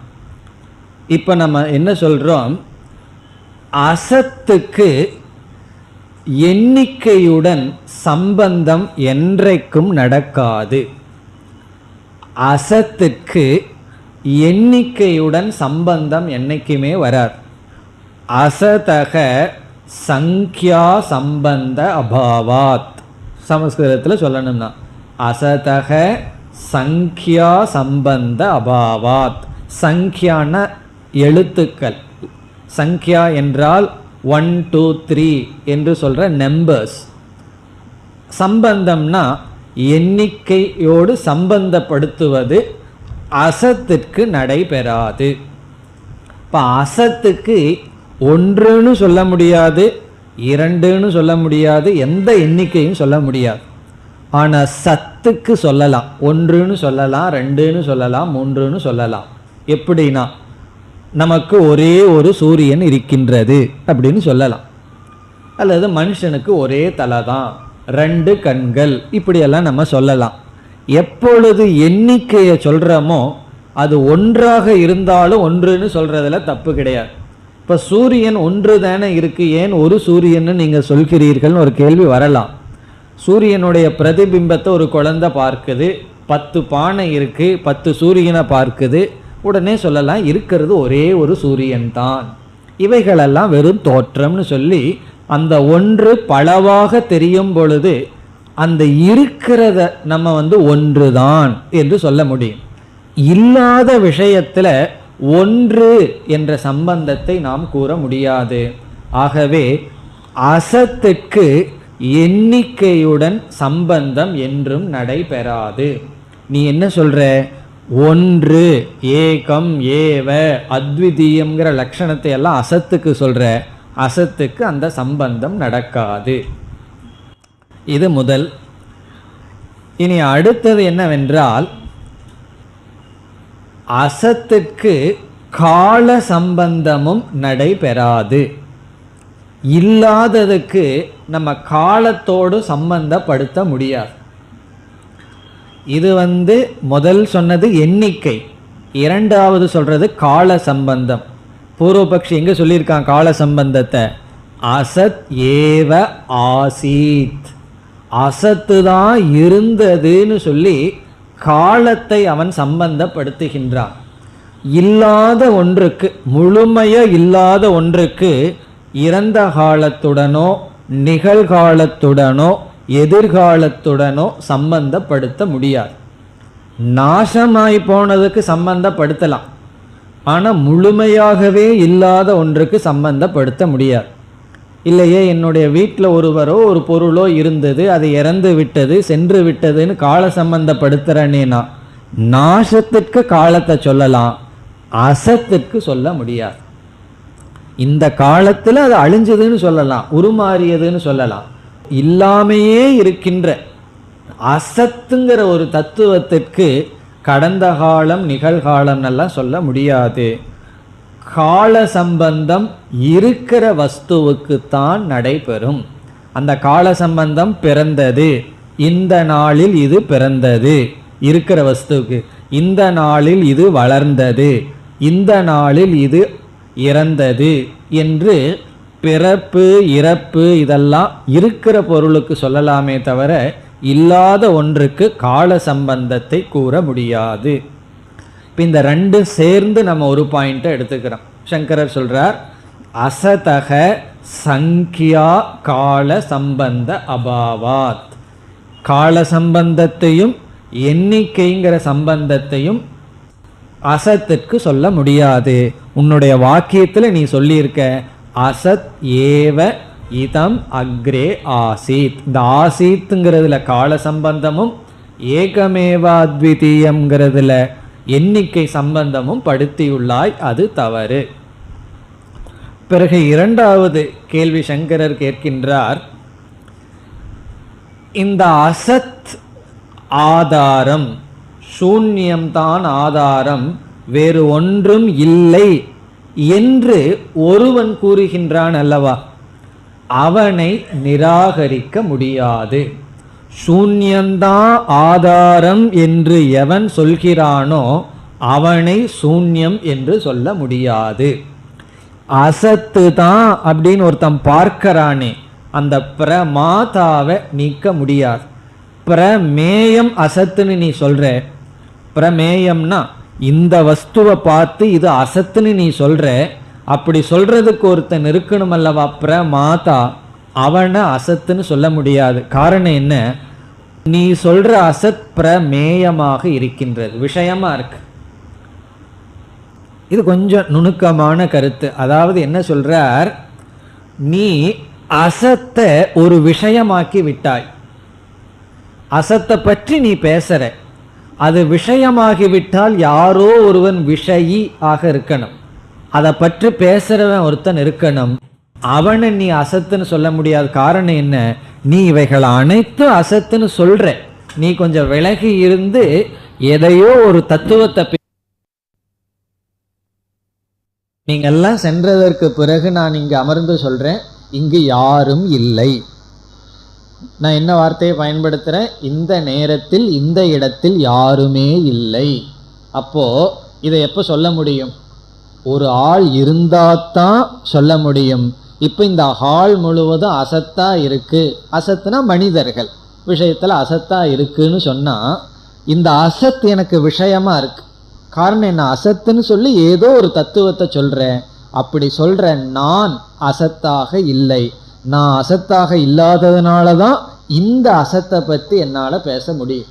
இப்ப நம்ம என்ன சொல்றோம், அசத்துக்கு எண்ணிக்கையுடன் சம்பந்தம் என்றைக்கும் நடக்காது. அசத்துக்கு எண்ணிக்கையுடன் சம்பந்தம் என்னைக்குமே வராது. அசதக சங்கியா சம்பந்த அபாவாத். சமஸ்கிருதத்தில் சொல்லணும்னா அசதக சங்கியா சம்பந்த அபாவாத். சங்கியான எழுத்துக்கள், சங்கியா என்றால் 1 2 3 என்று சொல்ற நம்பர்ஸ். சம்பந்தம்னா எண்ணிக்கையோடு சம்பந்தப்படுத்துவது அசத்திற்கு நடைபெறாது. இப்போ அசத்துக்கு ஒன்றுன்னு சொல்ல முடியாது, இரண்டுன்னு சொல்ல முடியாது, எந்த எண்ணிக்கையும் சொல்ல முடியாது. ஆனால் சத்துக்கு சொல்லலாம், ஒன்றுன்னு சொல்லலாம், ரெண்டுன்னு சொல்லலாம், மூன்றுன்னு சொல்லலாம். எப்படின்னா நமக்கு ஒரே ஒரு சூரியன் இருக்கின்றது அப்படின்னு சொல்லலாம். அல்லது மனுஷனுக்கு ஒரே தலை தான், 2 கண்கள், இப்படியெல்லாம் நம்ம சொல்லலாம். எப்பொழுது எண்ணிக்கையை சொல்கிறோமோ அது ஒன்றாக இருந்தாலும் ஒன்றுன்னு சொல்கிறதுல தப்பு கிடையாது. இப்போ சூரியன் ஒன்று தானே இருக்கு, ஏன் ஒரு சூரியன்னு நீங்கள் சொல்கிறீர்கள்னு ஒரு கேள்வி வரலாம். சூரியனுடைய பிரதிபிம்பத்தை ஒரு குழந்தை பார்க்குது, 10 பானை இருக்கு, 10 சூரியனை பார்க்குது, உடனே சொல்லலாம் இருக்கிறது ஒரே ஒரு சூரியன் தான். இவைகளெல்லாம் வெறும் தோற்றம்னு சொல்லி அந்த ஒன்று பலவாக தெரியும் பொழுது அந்த இருக்கிறத நம்ம ஒன்று தான் என்று சொல்ல முடியும். இல்லாத விஷயத்துல ஒன்று என்ற சம்பந்தத்தை நாம் கூற முடியாது. ஆகவே அசத்துக்கு எண்ணிக்கையுடன் சம்பந்தம் என்றும் நடைபெறாது. நீ என்ன சொல்ற, ஒன்று ஏகம் ஏவ அத்விதீயம்ங்கிற லட்சணத்தை எல்லாம் அசத்துக்கு சொல்ற, அசத்துக்கு அந்த சம்பந்தம் நடக்காது. இது முதல். இனி அடுத்தது என்னவென்றால், அசத்துக்கு கால சம்பந்தமும் நடைபெறாது. இல்லாததுக்கு நம்ம காலத்தோடு சம்பந்தப்படுத்த முடியாது. இது முதல் சொன்னது எண்ணிக்கை, இரண்டாவது சொல்றது கால சம்பந்தம். பூர்வபக்ஷி எங்க சொல்லியிருக்கான் கால சம்பந்தத்தை? அசத் ஏவ ஆசீத், அசத்து தான் இருந்ததுன்னு சொல்லி காலத்தை அவன் சம்பந்தப்படுத்துகின்றான். இல்லாத ஒன்றுக்கு, முழுமையா இல்லாத ஒன்றுக்கு இறந்த காலத்துடனோ நிகழ்காலத்துடனோ எதிர்காலத்துடனோ சம்பந்தப்படுத்த முடியாது. நாசமாய் போனதுக்கு சம்பந்தப்படுத்தலாம், ஆனால் முழுமையாகவே இல்லாத ஒன்றுக்கு சம்பந்தப்படுத்த முடியாது. இல்லையே என்னுடைய வீட்டில் ஒருவரோ ஒரு பொருளோ இருந்தது, அது இறந்து விட்டது சென்று விட்டதுன்னு கால சம்பந்தப்படுத்துகிறேன்னா நாசத்திற்கு காலத்தை சொல்லலாம், அசத்திற்கு சொல்ல முடியாது. இந்த காலத்தில் அது அழிஞ்சதுன்னு சொல்லலாம், உருமாறியதுன்னு சொல்லலாம். இல்லாமையே இருக்கின்ற அசத்துங்கிற ஒரு தத்துவத்திற்கு கடந்த காலம் நிகழ்காலம் எல்லாம் சொல்ல முடியாது. கால சம்பந்தம் இருக்கிற வஸ்துவுக்கு தான் நடைபெறும். அந்த கால சம்பந்தம் பிறந்தது, இந்த நாளில் இது பிறந்தது இருக்கிற வஸ்துவுக்கு, இந்த நாளில் இது வளர்ந்தது, இந்த நாளில் இது இறந்தது என்று பிறப்பு இறப்பு இதெல்லாம் இருக்கிற பொருளுக்கு சொல்லலாமே தவிர இல்லாத ஒன்றுக்கு கால சம்பந்தத்தை கூற முடியாது. இப்போ இந்த ரெண்டும் சேர்ந்து நம்ம ஒரு பாயிண்ட்டை எடுத்துக்கிறோம். சங்கரர் சொல்றார், அசதக சங்கியா கால சம்பந்த அபாவாத். கால சம்பந்தத்தையும் எண்ணிக்கைங்கிற சம்பந்தத்தையும் அசத்திற்கு சொல்ல முடியாது. உன்னுடைய வாக்கியத்தில் நீ சொல்லியிருக்க அசத் ஏவ இதம் அக்ரே ஆசீத். இந்த ஆசீத்துங்கிறதுல கால சம்பந்தமும் ஏகமேவா அத்விதீயம்ங்கிறதுல எண்ணிக்கை சம்பந்தமும் படுத்தியுள்ளாய், அது தவறு. பிறகு இரண்டாவது கேள்வி சங்கரர் கேட்கின்றார், இந்த அசத் ஆதாரம், சூன்யம்தான் ஆதாரம், வேறு ஒன்றும் இல்லை என்று ஒருவன் கூறுகின்றான் அல்லவா, அவனை நிராகரிக்க முடியாது. சூன்யந்தான் ஆதாரம் என்று எவன் சொல்கிறானோ அவனை சூன்யம் என்று சொல்ல முடியாது. அசத்து தான் அப்படின்னு ஒருத்தன் பார்க்கறானே, அந்த பிரமாதாவை நீக்க முடியாது. பிரமேயம் அசத்துன்னு நீ சொல்ற, பிரமேயம்னா இந்த வஸ்துவை பார்த்து இது அசத்துன்னு நீ சொல்ற, அப்படி சொல்றதுக்கு ஒருத்தன் இருக்கணும் அல்லவா பிரமாதா, அவனை அசத்துன்னு சொல்ல முடியாது. காரணம் என்ன, நீ சொல்ற அசத் பிரமேயமாக இருக்கின்றது, விஷயமா இருக்கு. இது கொஞ்சம் நுணுக்கமான கருத்து. அதாவது என்ன சொல்றார், நீ அசத்தை ஒரு விஷயமாக்கி விட்டாய், அசத்தை பற்றி நீ பேசுற, அது விஷயமாகிவிட்டால் யாரோ ஒருவன் விஷயி ஆக இருக்கணும், அதை பற்றி பேசுறவன் ஒருத்தன் இருக்கணும், அவனை நீ அசத்துன்னு சொல்ல முடியாது. காரணம் என்ன, நீ இவைகள் அனைத்தும் அசத்துன்னு சொல்ற, நீ கொஞ்சம் விலகி இருந்து எதையோ ஒரு தத்துவத்தை நீங்க எல்லாம் சென்றதற்கு பிறகு நான் இங்கு அமர்ந்து சொல்றேன், இங்கு யாரும் இல்லை. நான் என்ன வார்த்தையை பயன்படுத்துறேன், இந்த நேரத்தில் இந்த இடத்தில் யாருமே இல்லை. அப்போ இதை எப்போ சொல்ல முடியும், ஒரு ஆள் இருந்தாதான் சொல்ல முடியும். இப்போ இந்த ஹால் முழுவதும் அசத்தா இருக்கு, அசத்துனா மனிதர்கள் விஷயத்துல அசத்தா இருக்குன்னு சொன்னா, இந்த அசத் எனக்கு விஷயமா இருக்கு. காரணம் என்ன, அசத்துன்னு சொல்லி ஏதோ ஒரு தத்துவத்தை சொல்றேன். அப்படி சொல்ற நான் அசத்தாக இல்லை, நான் அசத்தாக இல்லாததுனால தான் இந்த அசத்தை பற்றி என்னால் பேச முடியும்.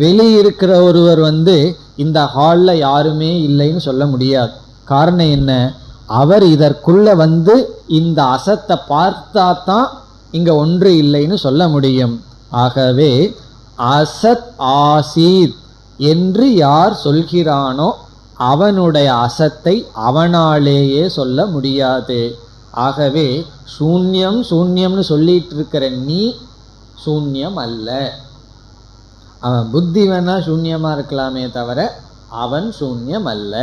வெளியிருக்கிற ஒருவர் இந்த ஹாலில் யாருமே இல்லைன்னு சொல்ல முடியாது. காரணம் என்ன, அவர் இதற்குள்ள இந்த அசத்தை பார்த்தா தான் இங்க ஒன்று இல்லைன்னு சொல்ல முடியும். ஆகவே அசத் ஆசீத் என்று யார் சொல்கிறானோ அவனுடைய அசத்தை அவனாலேயே சொல்ல முடியாது. ஆகவே சூன்யம் சூன்யம்னு சொல்லிட்டு இருக்கிற நீ சூன்யம் அல்ல. அவன் புத்தி வேணா சூன்யமா இருக்கலாமே தவிர அவன் சூன்யம் அல்ல.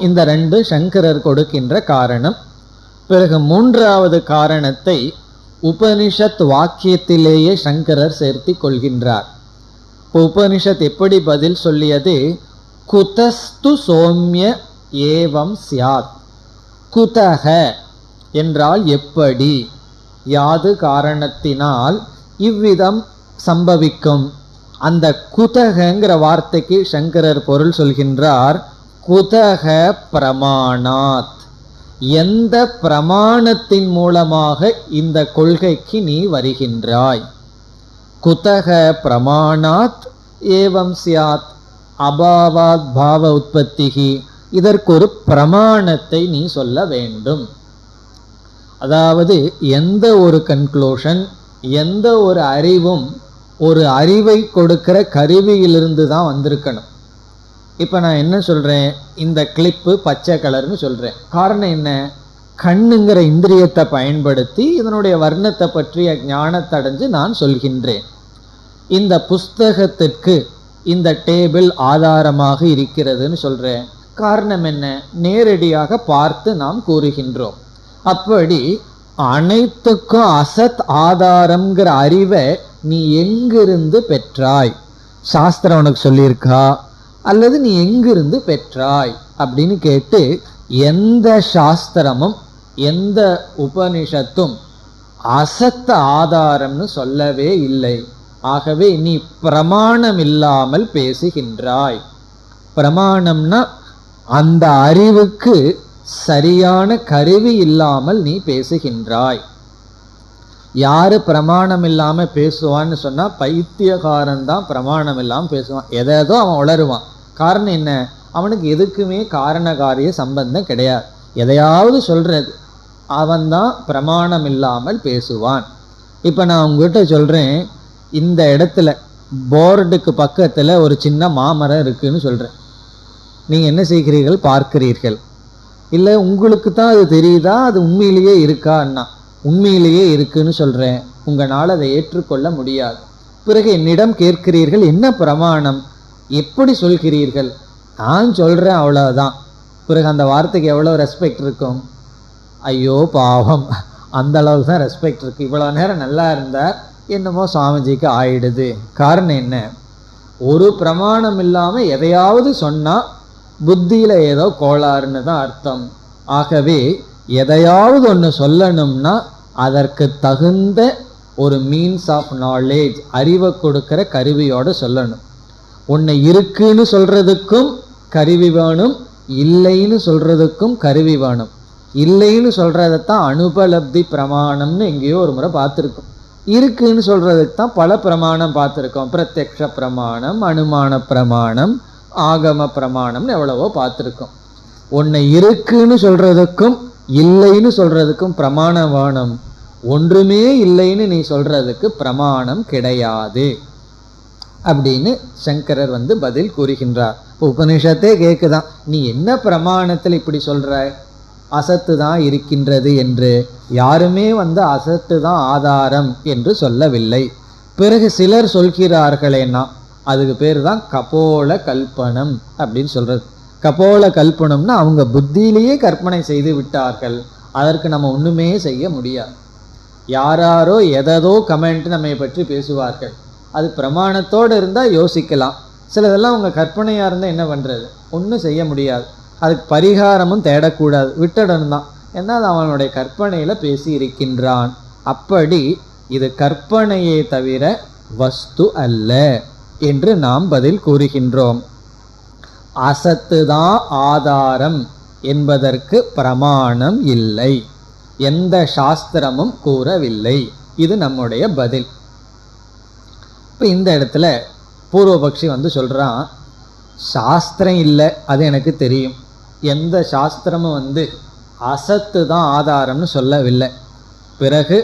இந்த ரெண்டு சங்கரர் கொடுக்கின்ற காரணம். பிறகு மூன்றாவது காரணத்தை உபனிஷத் வாக்கியத்திலேயே சங்கரர் சேர்த்தி கொள்கின்றார். இப்போ உபனிஷத் எப்படி பதில் சொல்லியது, குதஸ்து சோம்ய ஏவம் சியாத். குதக என்றால் எப்படி, யாது காரணத்தினால் இவ்விதம் சம்பவிக்கும். அந்த குதகங்கிற வார்த்தைக்கு சங்கரர் பொருள் சொல்கின்றார், குதக பிரமாணாத். எந்த பிரமாணத்தின் மூலமாக இந்த கொள்கைக்கு நீ வருகின்றாய். குதக பிரமாணாத் ஏவம் சியாத் அபாவாத் பாவ உற்பத்திகி. இதற்கு ஒரு பிரமாணத்தை நீ சொல்ல வேண்டும். அதாவது எந்த ஒரு கன்க்ளூஷன், எந்த ஒரு அறிவும் ஒரு அறிவை கொடுக்கிற கருவியிலிருந்து தான் வந்திருக்கணும். இப்போ நான் என்ன சொல்கிறேன், இந்த கிளிப்பு பச்சை கலர்னு சொல்கிறேன். காரணம் என்ன, கண்ணுங்கிற இந்திரியத்தை பயன்படுத்தி இதனுடைய வர்ணத்தை பற்றிய ஞானத்தை அடைஞ்சு நான் சொல்கின்றேன். இந்த புஸ்தகத்திற்கு இந்த டேபிள் ஆதாரமாக இருக்கிறதுன்னு சொல்கிறேன். காரணம் என்ன, நேரடியாக பார்த்து நாம் கூறுகின்றோம். அப்படி அனைத்துக்கும் அசத் ஆதாரம்ங்கிற அறிவை நீ எங்கிருந்து பெற்றாய், சாஸ்திரம் உனக்கு சொல்லியிருக்கா அல்லது நீ எங்கிருந்து பெற்றாய் அப்படின்னு கேட்டு, எந்த சாஸ்திரமும் எந்த உபனிஷத்தும் அசத்த ஆதாரம்னு சொல்லவே இல்லை. ஆகவே நீ பிரமாணம் இல்லாமல் பேசுகின்றாய். பிரமாணம்னா அந்த அறிவுக்கு சரியான கருவி இல்லாமல் நீ பேசுகின்றாய். யாரு பிரமாணம் இல்லாம பேசுவான்னு சொன்னா பைத்தியக்காரன் தான் பிரமாணம் இல்லாமல் பேசுவான். எதோ அவன் உளருவான். காரணம் என்ன, அவனுக்கு எதுக்குமே காரணகாரிய சம்பந்தம் கிடையாது. எதையாவது சொல்றது, அவன்தான் பிரமாணம் இல்லாமல் பேசுவான். இப்போ நான் உங்ககிட்ட சொல்றேன், இந்த இடத்துல போர்டுக்கு பக்கத்துல ஒரு சின்ன மாமரம் இருக்குன்னு சொல்றேன். நீங்க என்ன செய்கிறீர்கள், பார்க்கிறீர்கள். இல்லை உங்களுக்கு தான் அது தெரியுதா, அது உண்மையிலேயே இருக்கான்னா, உண்மையிலேயே இருக்குன்னு சொல்றேன். உங்களால் அதை ஏற்றுக்கொள்ள முடியாது. பிறகு என்னிடம் கேட்கிறீர்கள், என்ன பிரமாணம், எப்படி சொல்கிறீர்கள்? நான் சொல்கிறேன் அவ்வளோதான். பிறகு அந்த வார்த்தைக்கு எவ்வளோ ரெஸ்பெக்ட் இருக்கும்? ஐயோ பாவம், அந்த அளவுக்கு தான் ரெஸ்பெக்ட் இருக்குது. இவ்வளோ நேரம் நல்லா இருந்தார், என்னமோ சுவாமிஜிக்கு ஆயிடுது. காரணம் என்ன? ஒரு பிரமாணம் இல்லாமல் எதையாவது சொன்னால் புத்தியில் ஏதோ கோளாறுன்னு தான் அர்த்தம். ஆகவே எதையாவது ஒன்று சொல்லணும்னா அதற்கு தகுந்த ஒரு மீன்ஸ் ஆஃப் நாலேஜ், அறிவை கொடுக்குற கருவியோடு சொல்லணும். ஒன்று இருக்குன்னு சொல்கிறதுக்கும் கருவி வேணும், இல்லைன்னு சொல்கிறதுக்கும் கருவி வேணும். இல்லைன்னு சொல்கிறதைத்தான் அனுபலப்தி பிரமாணம்னு எங்கேயோ ஒரு முறை பார்த்துருக்கோம். இருக்குன்னு சொல்கிறதுக்கு தான் பல பிரமாணம் பார்த்துருக்கோம். பிரத்யக்ஷ பிரமாணம், அனுமான பிரமாணம், ஆகம பிரமாணம்னு எவ்வளவோ பார்த்துருக்கோம். ஒன்று இருக்குன்னு சொல்கிறதுக்கும் இல்லைன்னு சொல்கிறதுக்கும் பிரமாணம் வேணும். ஒன்றுமே இல்லைன்னு நீ சொல்கிறதுக்கு பிரமாணம் கிடையாது அப்படின்னு சங்கரர் பதில் கூறுகின்றார். இப்போ உபனிஷத்தே கேட்குதான், நீ என்ன பிரமாணத்தில் இப்படி சொல்கிற? அசத்து தான் இருக்கின்றது என்று. யாருமே அசத்து தான் ஆதாரம் என்று சொல்லவில்லை. பிறகு சிலர் சொல்கிறார்களேன்னா அதுக்கு பேர் தான் கபோல கல்பனம் அப்படின்னு சொல்கிறது. கபோல கல்பனம்னா அவங்க புத்தியிலேயே கற்பனை செய்து விட்டார்கள். அதற்கு நம்ம ஒன்றுமே செய்ய முடியாது. யாராரோ எதோ கமெண்ட் நம்மை பற்றி பேசுவார்கள். அது பிரமாணத்தோடு இருந்தால் யோசிக்கலாம். சிலதெல்லாம் அவங்க கற்பனையாக இருந்தால் என்ன பண்ணுறது? ஒன்றும் செய்ய முடியாது. அதுக்கு பரிகாரமும் தேடக்கூடாது, விட்டுடணும் தான். ஏன்னா அது அவனுடைய கற்பனையில் பேசி இருக்கின்றான். அப்படி இது கற்பனையே தவிர வஸ்து அல்ல என்று நாம் பதில் கூறுகின்றோம். அசத்து தான் ஆதாரம் என்பதற்கு பிரமாணம் இல்லை, எந்த சாஸ்திரமும் கூறவில்லை. இது நம்முடைய பதில். இப்போ இந்த இடத்துல பூர்வபக்ஷி சொல்கிறான், சாஸ்திரம் இல்லை அது எனக்கு தெரியும், எந்த சாஸ்திரமும் அசத்து தான் ஆதாரம்னு சொல்லவில்லை. பிறகு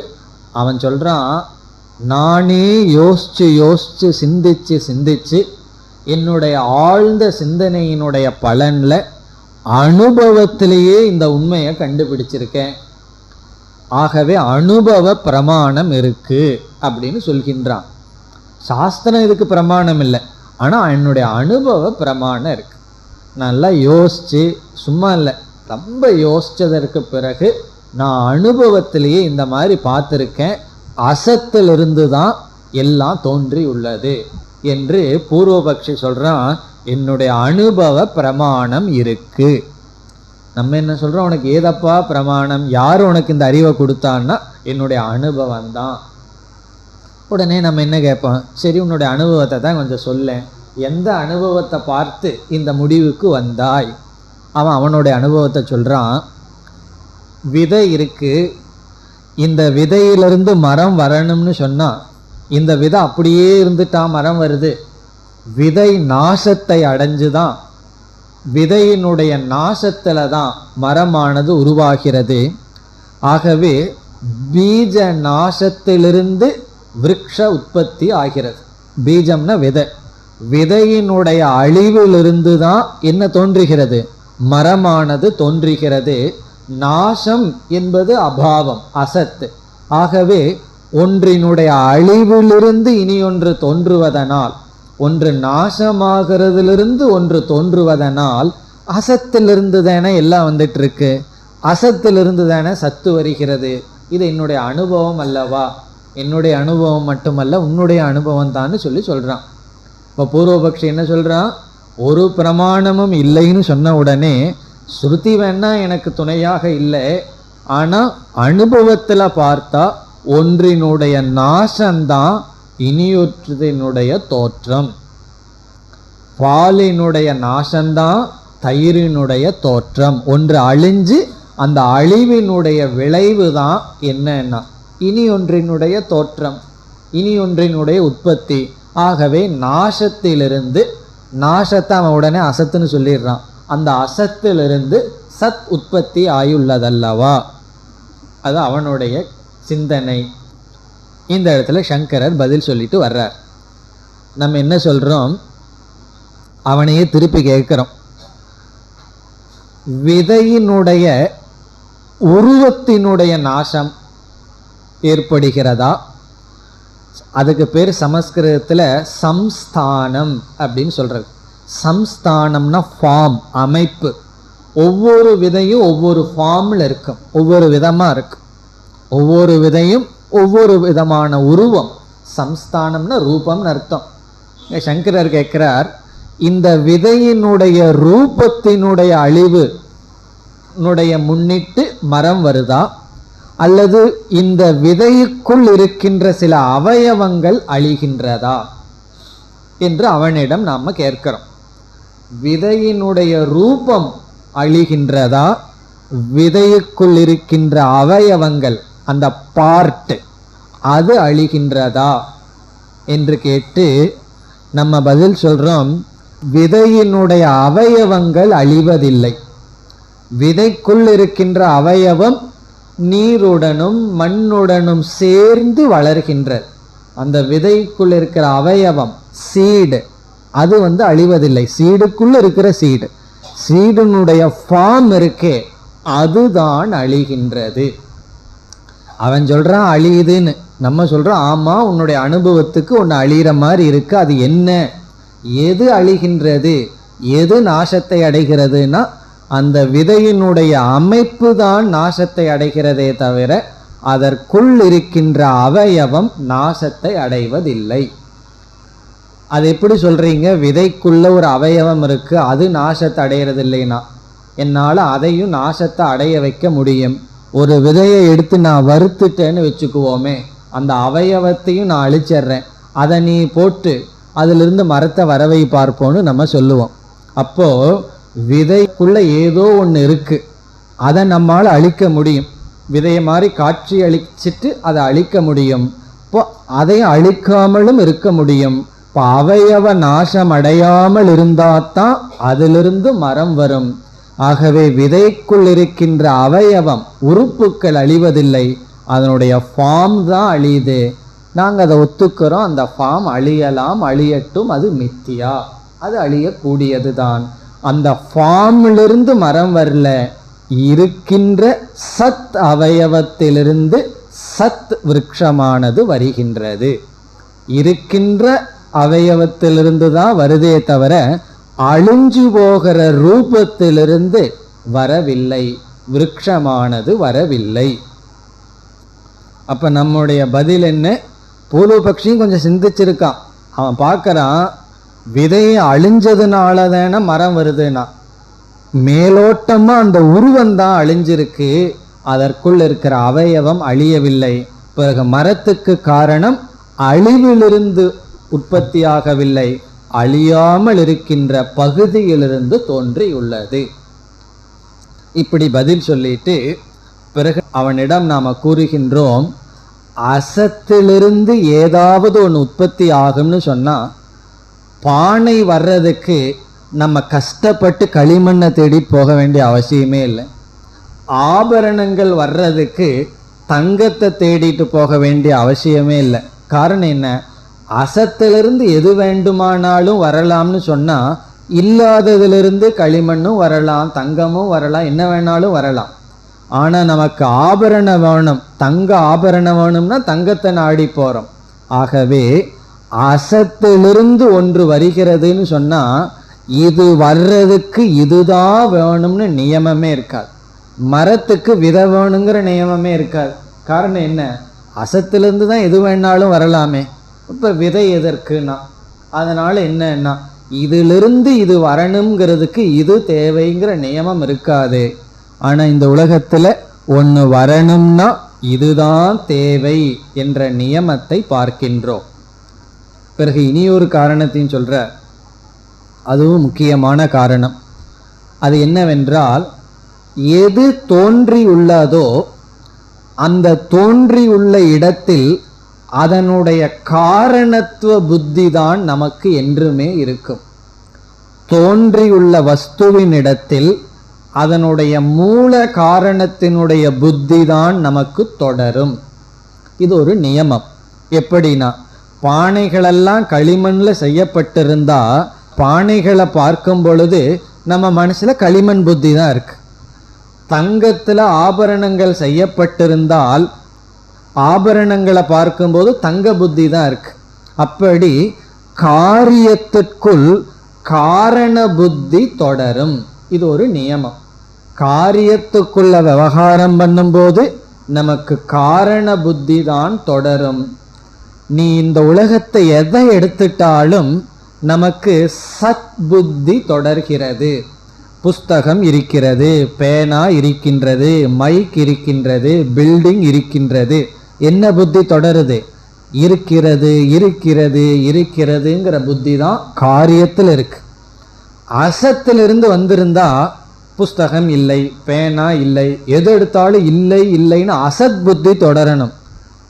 அவன் சொல்கிறான், நானே யோசித்து யோசித்து சிந்திச்சு சிந்திச்சு என்னுடைய ஆழ்ந்த சிந்தனையினுடைய பலனில் அனுபவத்திலேயே இந்த உண்மையை கண்டுபிடிச்சிருக்கேன். ஆகவே அனுபவ பிரமாணம் இருக்கு அப்படின்னு சொல்கின்றான். சாஸ்திரம் இதுக்கு பிரமாணம் இல்லை, ஆனால் என்னுடைய அனுபவ பிரமாணம் இருக்கு. நல்லா யோசித்து, சும்மா இல்லை, ரொம்ப யோசித்ததற்கு பிறகு நான் அனுபவத்திலேயே இந்த மாதிரி பார்த்துருக்கேன், அசத்திலிருந்து தான் எல்லாம் தோன்றி உள்ளது என்று பூர்வபக்ஷி சொல்கிறான். என்னுடைய அனுபவ பிரமாணம் இருக்கு. நம்ம என்ன சொல்கிறோம்? உனக்கு ஏதப்பா பிரமாணம்? யார் உனக்கு இந்த அறிவை கொடுத்தான்னா என்னுடைய அனுபவம் தான். உடனே நம்ம என்ன கேட்போம்? சரி, உன்னுடைய அனுபவத்தை தான் கொஞ்சம் சொல்லேன். எந்த அனுபவத்தை பார்த்து இந்த முடிவுக்கு வந்தாய்? அவனுடைய அனுபவத்தை சொல்கிறான். விதை இருக்கு, இந்த விதையிலிருந்து மரம் வரணும்னு சொன்னால் இந்த விதை அப்படியே இருந்துட்டா மரம் வருது? விதை நாசத்தை அடைஞ்சுதான், விதையினுடைய நாசத்தில் தான் மரமானது உருவாகிறது. ஆகவே பீஜ நாசத்திலிருந்து விருட்ச உற்பத்தி ஆகிறது. பீஜம்னா விதை, விதையினுடைய அழிவிலிருந்து தான் என்ன தோன்றுகிறது? மரமானது தோன்றுகிறது. நாசம் என்பது அபாவம், அசத்து. ஆகவே ஒன்றினுடைய அழிவிலிருந்து இனி ஒன்று தோன்றுவதனால், ஒன்று நாசமாகிறதிலிருந்து ஒன்று தோன்றுவதனால் அசத்திலிருந்து தானே எல்லாம் வந்துட்டு இருக்கு, அசத்திலிருந்து தானே சத்து வருகிறது. இது என்னுடைய அனுபவம் அல்லவா? என்னுடைய அனுபவம் மட்டுமல்ல, உன்னுடைய அனுபவம் தான் சொல்கிறான். இப்போ பூர்வபக்ஷி என்ன சொல்கிறான்? ஒரு பிரமாணமும் இல்லைன்னு சொன்ன உடனே ஸ்ருதி வேணா எனக்கு துணையாக இல்லை, ஆனால் அனுபவத்தில் பார்த்தா ஒன்றினுடைய நாசம்தான் இனியொற்றினுடைய தோற்றம். பாலினுடைய நாசம்தான் தயிரினுடைய தோற்றம். ஒன்று அழிஞ்சு அந்த அழிவினுடைய விளைவு தான் என்னன்னா இனி ஒன்றினுடைய தோற்றம், இனி ஒன்றினுடைய உற்பத்தி. ஆகவே நாசத்திலிருந்து, நாசத்தை அவன் உடனே அசத்துன்னு சொல்லிடுறான், அந்த அசத்திலிருந்து சத் உற்பத்தி ஆயுள்ளதல்லவா? அது அவனுடைய சிந்தனை. இந்த இடத்துல சங்கரர் பதில் சொல்லிட்டு வர்றார். நம்ம என்ன சொல்கிறோம்? அவனையே திருப்பி கேட்குறோம். விதையினுடைய உருவத்தினுடைய நாசம் ஏற்படுகிறதா? அதுக்கு பேர் சமஸ்கிருதத்தில் சம்ஸ்தானம் அப்படின்னு சொல்கிறது. சம்ஸ்தானம்னா ஃபார்ம், அமைப்பு. ஒவ்வொரு விதையும் ஒவ்வொரு ஃபார்மில் இருக்கும், ஒவ்வொரு விதமாக இருக்கும். ஒவ்வொரு விதையும் ஒவ்வொரு விதமான உருவம். சம்ஸ்தானம்னா ரூபம்னு அர்த்தம். சங்கரர் கேட்கிறார், இந்த விதையினுடைய ரூபத்தினுடைய அழிவு முன்னிட்டு மரம் வருதா, அல்லது இந்த விதைக்குள் இருக்கின்ற சில அவயவங்கள் அழிகின்றதா என்று அவனிடம் நாம கேட்கிறோம். விதையினுடைய ரூபம் அழிகின்றதா, விதைக்குள் இருக்கின்ற அவயவங்கள், அந்த பார்ட், அது அழிகின்றதா என்று கேட்டு நம்ம பதில் சொல்றோம், விதையினுடைய அவயவங்கள் அழிவதில்லை. விதைக்குள் இருக்கின்ற அவயவம் நீருடனும் மண்ணுடனும் சேர்ந்து வளர்கின்றது. அந்த விதைக்குள் இருக்கிற அவயவம் சீடு, அது அழிவதில்லை. சீடுக்குள்ள இருக்கிற சீடு, சீடுனுடைய ஃபார்ம் இருக்கே, அதுதான் அழிகின்றது. அவன் சொல்றான் அழியுதுன்னு, நம்ம சொல்றோம் ஆமா உன்னுடைய அனுபவத்துக்கு ஒன்று அழிகிற மாதிரி இருக்கு. அது என்ன, எது அழிகின்றது, எது நாசத்தை அடைகிறதுனா அந்த விதையினுடைய அமைப்பு தான் நாசத்தை அடைகிறதே தவிர அதற்குள் இருக்கின்ற அவயவம் நாசத்தை அடைவதில்லை. அது எப்படி சொல்றீங்க, விதைக்குள்ள ஒரு அவயவம் இருக்கு அது நாசத்தை அடைகிறது இல்லைன்னா, என்னால் அதையும் நாசத்தை அடைய வைக்க முடியும். ஒரு விதையை எடுத்து நான் வறுத்துட்டேன்னு வச்சுக்குவோமே, அந்த அவயவத்தையும் நான் அழிச்சிட்றேன், அதை நீ போட்டு அதிலிருந்து மரத்தை வரவை பார்ப்போன்னு நம்ம சொல்லுவோம். அப்போ விதைக்குள்ள ஏதோ ஒன்று இருக்கு, அதை நம்மால் அழிக்க முடியும். விதையை மாதிரி காட்சி அழிச்சிட்டு அதை அழிக்க முடியும். இப்போ அதை அழிக்காமலும் இருக்க முடியும். இப்போ அவயவ நாசம் அடையாமல் இருந்தால்தான் அதிலிருந்து மரம் வரும். ஆகவே விதைக்குள் இருக்கின்ற அவயவம் உறுப்புக்கள் அழிவதில்லை, அதனுடைய ஃபார்ம் தான் அழியுது. நாங்கள் அதை ஒத்துக்கிறோம், அந்த ஃபார்ம் அழியலாம், அழியட்டும், அது மித்தியா, அது அழியக்கூடியது தான். அந்த ஃபார்மிலிருந்து மரம் வரல, இருக்கின்ற சத் அவயவத்திலிருந்து சத் விருட்சமானது வருகின்றது. இருக்கின்ற அவயவத்திலிருந்து தான் வருதே தவிர அழிஞ்சு போகிற ரூபத்திலிருந்து வரவில்லை, விருட்சமானது வரவில்லை. அப்ப நம்முடைய பதில் என்ன, பூர்வபக்ஷியும் கொஞ்சம் சிந்திச்சிருக்கான். அவன் பார்க்கறான், விதையை அழிஞ்சதுனால தானே மரம் வருதுன்னா, மேலோட்டமா அந்த உருவம் தான் அழிஞ்சிருக்கு, அதற்குள் இருக்கிற அவயவம் அழியவில்லை. பிறகு மரத்துக்கு காரணம் அழிவிலிருந்து உற்பத்தியாகவில்லை, அழியாமல் இருக்கின்ற பகுதியிலிருந்து தோன்றியுள்ளது. இப்படி பதில் சொல்லிட்டு பிறகு அவனிடம் நாம கூறுகின்றோம், அசத்திலிருந்து ஏதாவது ஒன்று உற்பத்தி ஆகும்னு சொன்னா, பானை வர்றதுக்கு நம்ம கஷ்டப்பட்டு களிமண்ணை தேடி போக வேண்டிய அவசியமே இல்லை. ஆபரணங்கள் வர்றதுக்கு தங்கத்தை தேடிட்டு போக வேண்டிய அவசியமே இல்லை. காரணம் என்ன, அசத்திலிருந்து எது வேண்டுமானாலும் வரலாம்னு சொன்னா, இல்லாததிலிருந்து களிமண்ணும் வரலாம், தங்கமும் வரலாம், என்ன வேணாலும் வரலாம். ஆனா நமக்கு ஆபரணம் வேணும், தங்க ஆபரணம் வேணும்னா தங்கத்தை நாடி போறோம். ஆகவே அசத்திலிருந்து ஒன்று வருகிறதுன்னு சொன்னா, இது வர்றதுக்கு இதுதான் வேணும்னு நியமமே இருக்காது. மரத்துக்கு விதை வேணுங்கிற நியமமே இருக்காது. காரணம் என்ன, அசத்திலிருந்து தான் எது வேணாலும் வரலாமே, இப்ப விதை எதற்குனா, அதனால என்னன்னா இதிலிருந்து இது வரணுங்கிறதுக்கு இது தேவைங்கிற நியமம் இருக்காது. ஆனா இந்த உலகத்துல ஒன்று வரணும்னா இதுதான் தேவை என்ற நியமத்தை பார்க்கின்றோம். பிறகு இனியொரு காரணத்தையும் சொல்ற, அதுவும் முக்கியமான காரணம். அது என்னவென்றால், எது தோன்றியுள்ளதோ அந்த தோன்றியுள்ள இடத்தில் அதனுடைய காரணத்துவ புத்தி தான் நமக்கு என்றுமே இருக்கும். தோன்றியுள்ள வஸ்துவின் இடத்தில் அதனுடைய மூல காரணத்தினுடைய புத்தி தான் நமக்கு தொடரும். இது ஒரு நியமம். எப்படின்னா, பானைகளெல்லாம் களிமண்ணில் செய்யப்பட்டிருந்தா பானைகளை பார்க்கும் பொழுது நம்ம மனசுல களிமண் புத்தி தான் இருக்கு. தங்கத்துல ஆபரணங்கள் செய்யப்பட்டிருந்தால் ஆபரணங்களை பார்க்கும்போது தங்க புத்தி தான் இருக்கு. அப்படி காரியத்திற்குள் காரண புத்தி தொடரும். இது ஒரு நியமம். காரியத்துக்குள்ள விவகாரம் பண்ணும்போது நமக்கு காரண புத்தி தான் தொடரும். நீ இந்த உலகத்தை எதை எடுத்துட்டாலும் நமக்கு சத் புத்தி தொடர்கிறது. புஸ்தகம் இருக்கிறது, பேனா இருக்கின்றது, மைக் இருக்கின்றது, பில்டிங் இருக்கின்றது. என்ன புத்தி தொடருது? இருக்கிறது இருக்கிறது இருக்கிறதுங்கிற புத்தி தான் காரியத்தில் இருக்கு. அசத்திலிருந்து வந்திருந்தா புஸ்தகம் இல்லை, பேனா இல்லை, எது எடுத்தாலும் இல்லை இல்லைன்னு அசத் புத்தி தொடரணும்.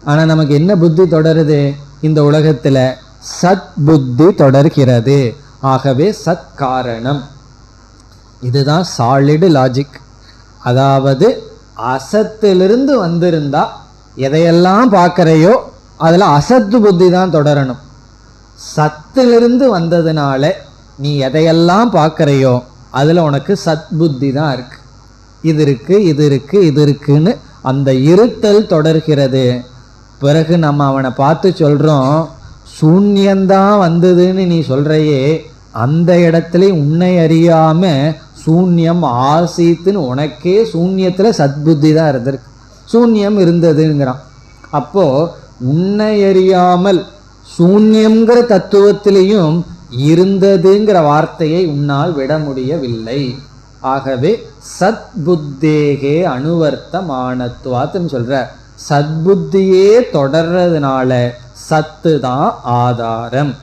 ஆனால் நமக்கு என்ன புத்தி தொடருது? இந்த உலகத்தில் சத் புத்தி தொடர்கிறது. ஆகவே சத் காரணம். இதுதான் சாலிடு லாஜிக். அதாவது அசத்திலிருந்து வந்திருந்தா எதையெல்லாம் பார்க்கறையோ அதில் அசத்து புத்தி தான் தொடரணும். சத்திலிருந்து வந்ததுனால நீ எதையெல்லாம் பார்க்கறையோ அதில் உனக்கு சத் புத்தி தான் இருக்கு. இது இருக்கு இது இருக்கு இது இருக்குன்னு அந்த இருத்தல் தொடர்கிறது. பிறகு நம்ம அவனை பார்த்து சொல்கிறோம், சூன்யந்தான் வந்ததுன்னு நீ சொல்கிறையே, அந்த இடத்துல உன்னை அறியாம சூன்யம் ஆசீத்துன்னு உனக்கே சூன்யத்தில் சத்புத்தி தான் இருந்திருக்கு, சூன்யம் இருந்ததுங்கிறான். அப்போ உன்னை அறியாமல் சூன்யங்கிற தத்துவத்திலையும் இருந்ததுங்கிற வார்த்தையை உன்னால் விட முடியவில்லை. ஆகவே சத் புத்தேகே அனுவர்த்தமானத்துவாத்துன்னு சொல்ற. சத்புத்தியே தொடர்றதுனால சத்து தான் ஆதாரம்.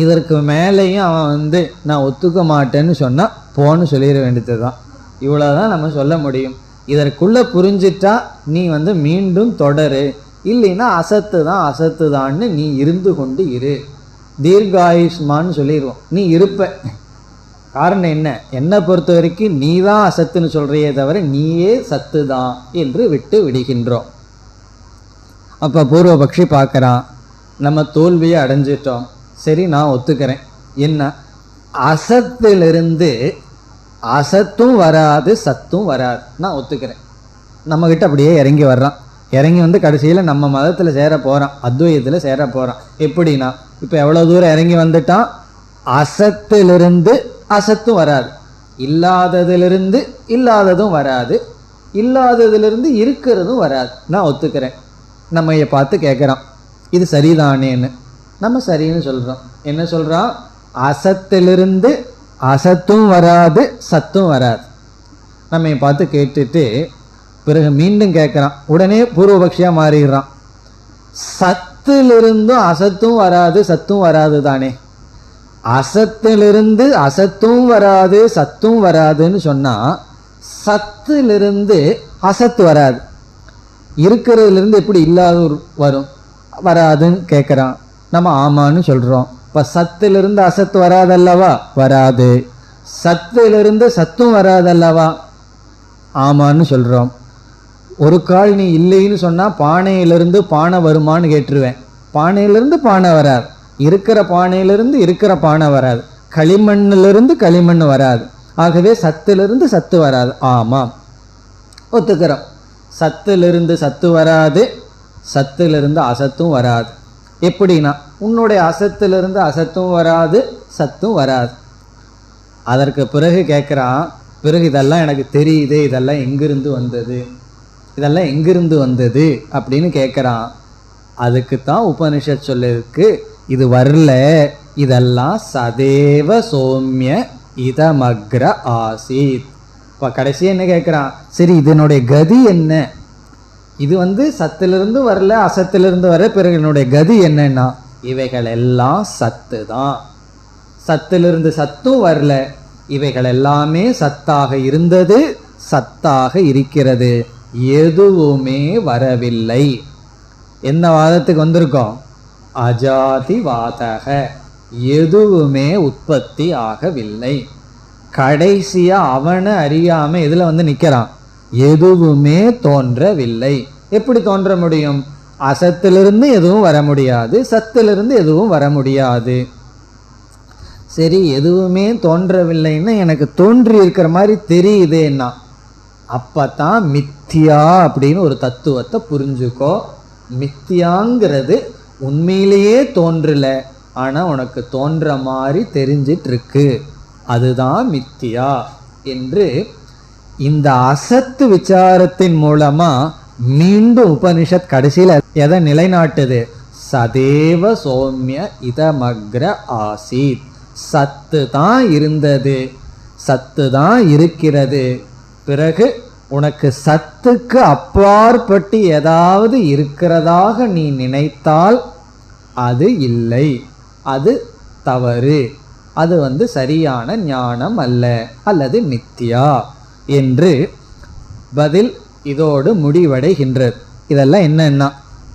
இதற்கு மேலேயும் அவன் நான் ஒத்துக்க மாட்டேன்னு சொன்னா போன்னு சொல்லிட வேண்டியது தான். இவ்வளவுதான் நம்ம சொல்ல முடியும். இதற்குள்ள புரிஞ்சிட்டா நீ மீண்டும் தொடரு, இல்லைன்னா அசத்து தான் அசத்து தான்னு நீ இருந்து கொண்டு இரு. தீர்காயுஷ்மான்னு சொல்லிடுவோம், நீ இருப்ப. காரணம் என்ன? என்னை பொறுத்த வரைக்கும் நீ தான் அசத்துன்னு சொல்றியே தவிர நீயே சத்து தான் என்று விட்டு விடுகின்றோம். அப்போ பூர்வபக்ஷி பார்க்குறான், நம்ம தோல்வியை அடைஞ்சிட்டோம். சரி, நான் ஒத்துக்கிறேன். என்ன? அசத்திலிருந்து அசத்தும் வராது சத்தும் வராது, நான் ஒத்துக்கிறேன். நம்மக்கிட்ட அப்படியே இறங்கி வர்றான். இறங்கி கடைசியில் நம்ம மதத்தில் சேர போகிறான், அத்வைதத்தில் சேர போகிறான். எப்படின்னா, இப்போ எவ்வளோ தூரம் இறங்கி வந்துட்டான்? அசத்திலிருந்து அசத்தும் வராது, இல்லாததிலிருந்து இல்லாததும் வராது, இல்லாததிலிருந்து இருக்கிறதும் வராது, நான் ஒத்துக்கிறேன். நம்ம பார்த்து கேட்குறான், இது சரிதானேன்னு. நம்ம சரின்னு சொல்கிறோம். என்ன சொல்கிறான்? அசத்திலிருந்து அசத்தும் வராது சத்தும் வராது. நம்ம பார்த்து கேட்டுட்டு பிறகு மீண்டும் கேட்குறான். உடனே பூர்வபக்ஷியாக மாறிடுறான். சத்திலிருந்தும் அசத்தும் வராது சத்தும் வராது தானே. அசத்திலிருந்து அசத்தும் வராது சத்தும் வராதுன்னு சொன்னால் சத்திலிருந்து அசத்து வராது, இருக்கிறதுலேருந்து எப்படி இல்லாத வரும்? வராதுன்னு கேட்குறான். நம்ம ஆமான்னு சொல்கிறோம். இப்போ சத்திலிருந்து அசத்து வராதல்லவா? வராது. சத்திலிருந்து சத்தும் வராதல்லவா? ஆமான்னு சொல்கிறோம். ஒரு கால் நீ இல்லைன்னு சொன்னால் பானையிலிருந்து பானை வருமானு கேட்டுருவேன். பானையிலிருந்து பானை வராது, இருக்கிற பானையிலிருந்து இருக்கிற பானை வராது, களிமண்ணிலிருந்து களிமண் வராது. ஆகவே சத்திலிருந்து சத்து வராது. ஆமாம், ஒத்துக்கிறோம். சத்திலிருந்து சத்து வராது, சத்திலிருந்து அசத்தும் வராது. எப்படின்னா, உன்னுடைய அசத்திலிருந்து அசத்தும் வராது சத்தும் வராது. அதற்கு பிறகு கேட்குறான், பிறகு இதெல்லாம் எனக்கு தெரியுது, இதெல்லாம் எங்கிருந்து வந்தது, இதெல்லாம் எங்கிருந்து வந்தது அப்படின்னு கேட்குறான். அதுக்கு தான் உபனிஷத் சொல்லிருக்கு, இது வரல, இதெல்லாம் சதேவ சோம்ய இதமக்ர ஆசீத். இப்போ கடைசி என்ன கேட்குறான்? சரி, இதனுடைய கதி என்ன? இது சத்திலிருந்து வரல, அசத்திலிருந்து வர, பிறகு என்னுடைய கதி என்னன்னா இவைகள் எல்லாம் சத்து தான். சத்திலிருந்து சத்தும் வரல, இவைகள் எல்லாமே சத்தாக இருந்தது, சத்தாக இருக்கிறது, எதுவுமே வரவில்லை. என்ன வாதத்துக்கு வந்திருக்கோம்? அஜாதிவாதக, எதுவுமே உற்பத்தி ஆகவில்லை. கடைசியா அவனை அறியாம இதுல நிக்கிறான், எதுவுமே தோன்றவில்லை. எப்படி தோன்ற முடியும்? அசத்திலிருந்து எதுவும் வர முடியாது, சத்திலிருந்து எதுவும் வர முடியாது. சரி, எதுவுமே தோன்றவில்லைன்னு எனக்கு தோன்றி இருக்கிற மாதிரி தெரியுதேன்னா அப்பதான் மித்தியா அப்படின்னு ஒரு தத்துவத்தை புரிஞ்சுக்கோ. மித்தியாங்கிறது உண்மையிலேயே தோன்றல, ஆனால் உனக்கு தோன்ற மாதிரி தெரிஞ்சிட்டு இருக்கு, அதுதான் மித்தியா என்று இந்த அசத்து விசாரத்தின் மூலமா மீண்டும் உபனிஷத் கடைசியில் எதை நிலைநாட்டுது? சதேவ சோம்ய இதமக்ர ஆசீத், சத்து தான் இருந்தது, சத்து தான் இருக்கிறது. பிறகு உனக்கு சத்துக்கு அப்பாற்பட்டு ஏதாவது இருக்கிறதாக நீ நினைத்தால் அது இல்லை, அது தவறு, அது சரியான ஞானம் அல்ல, அல்லது மித்தியா என்று பதில் இதோடு முடிவடைகின்றது. இதெல்லாம் என்னன்னா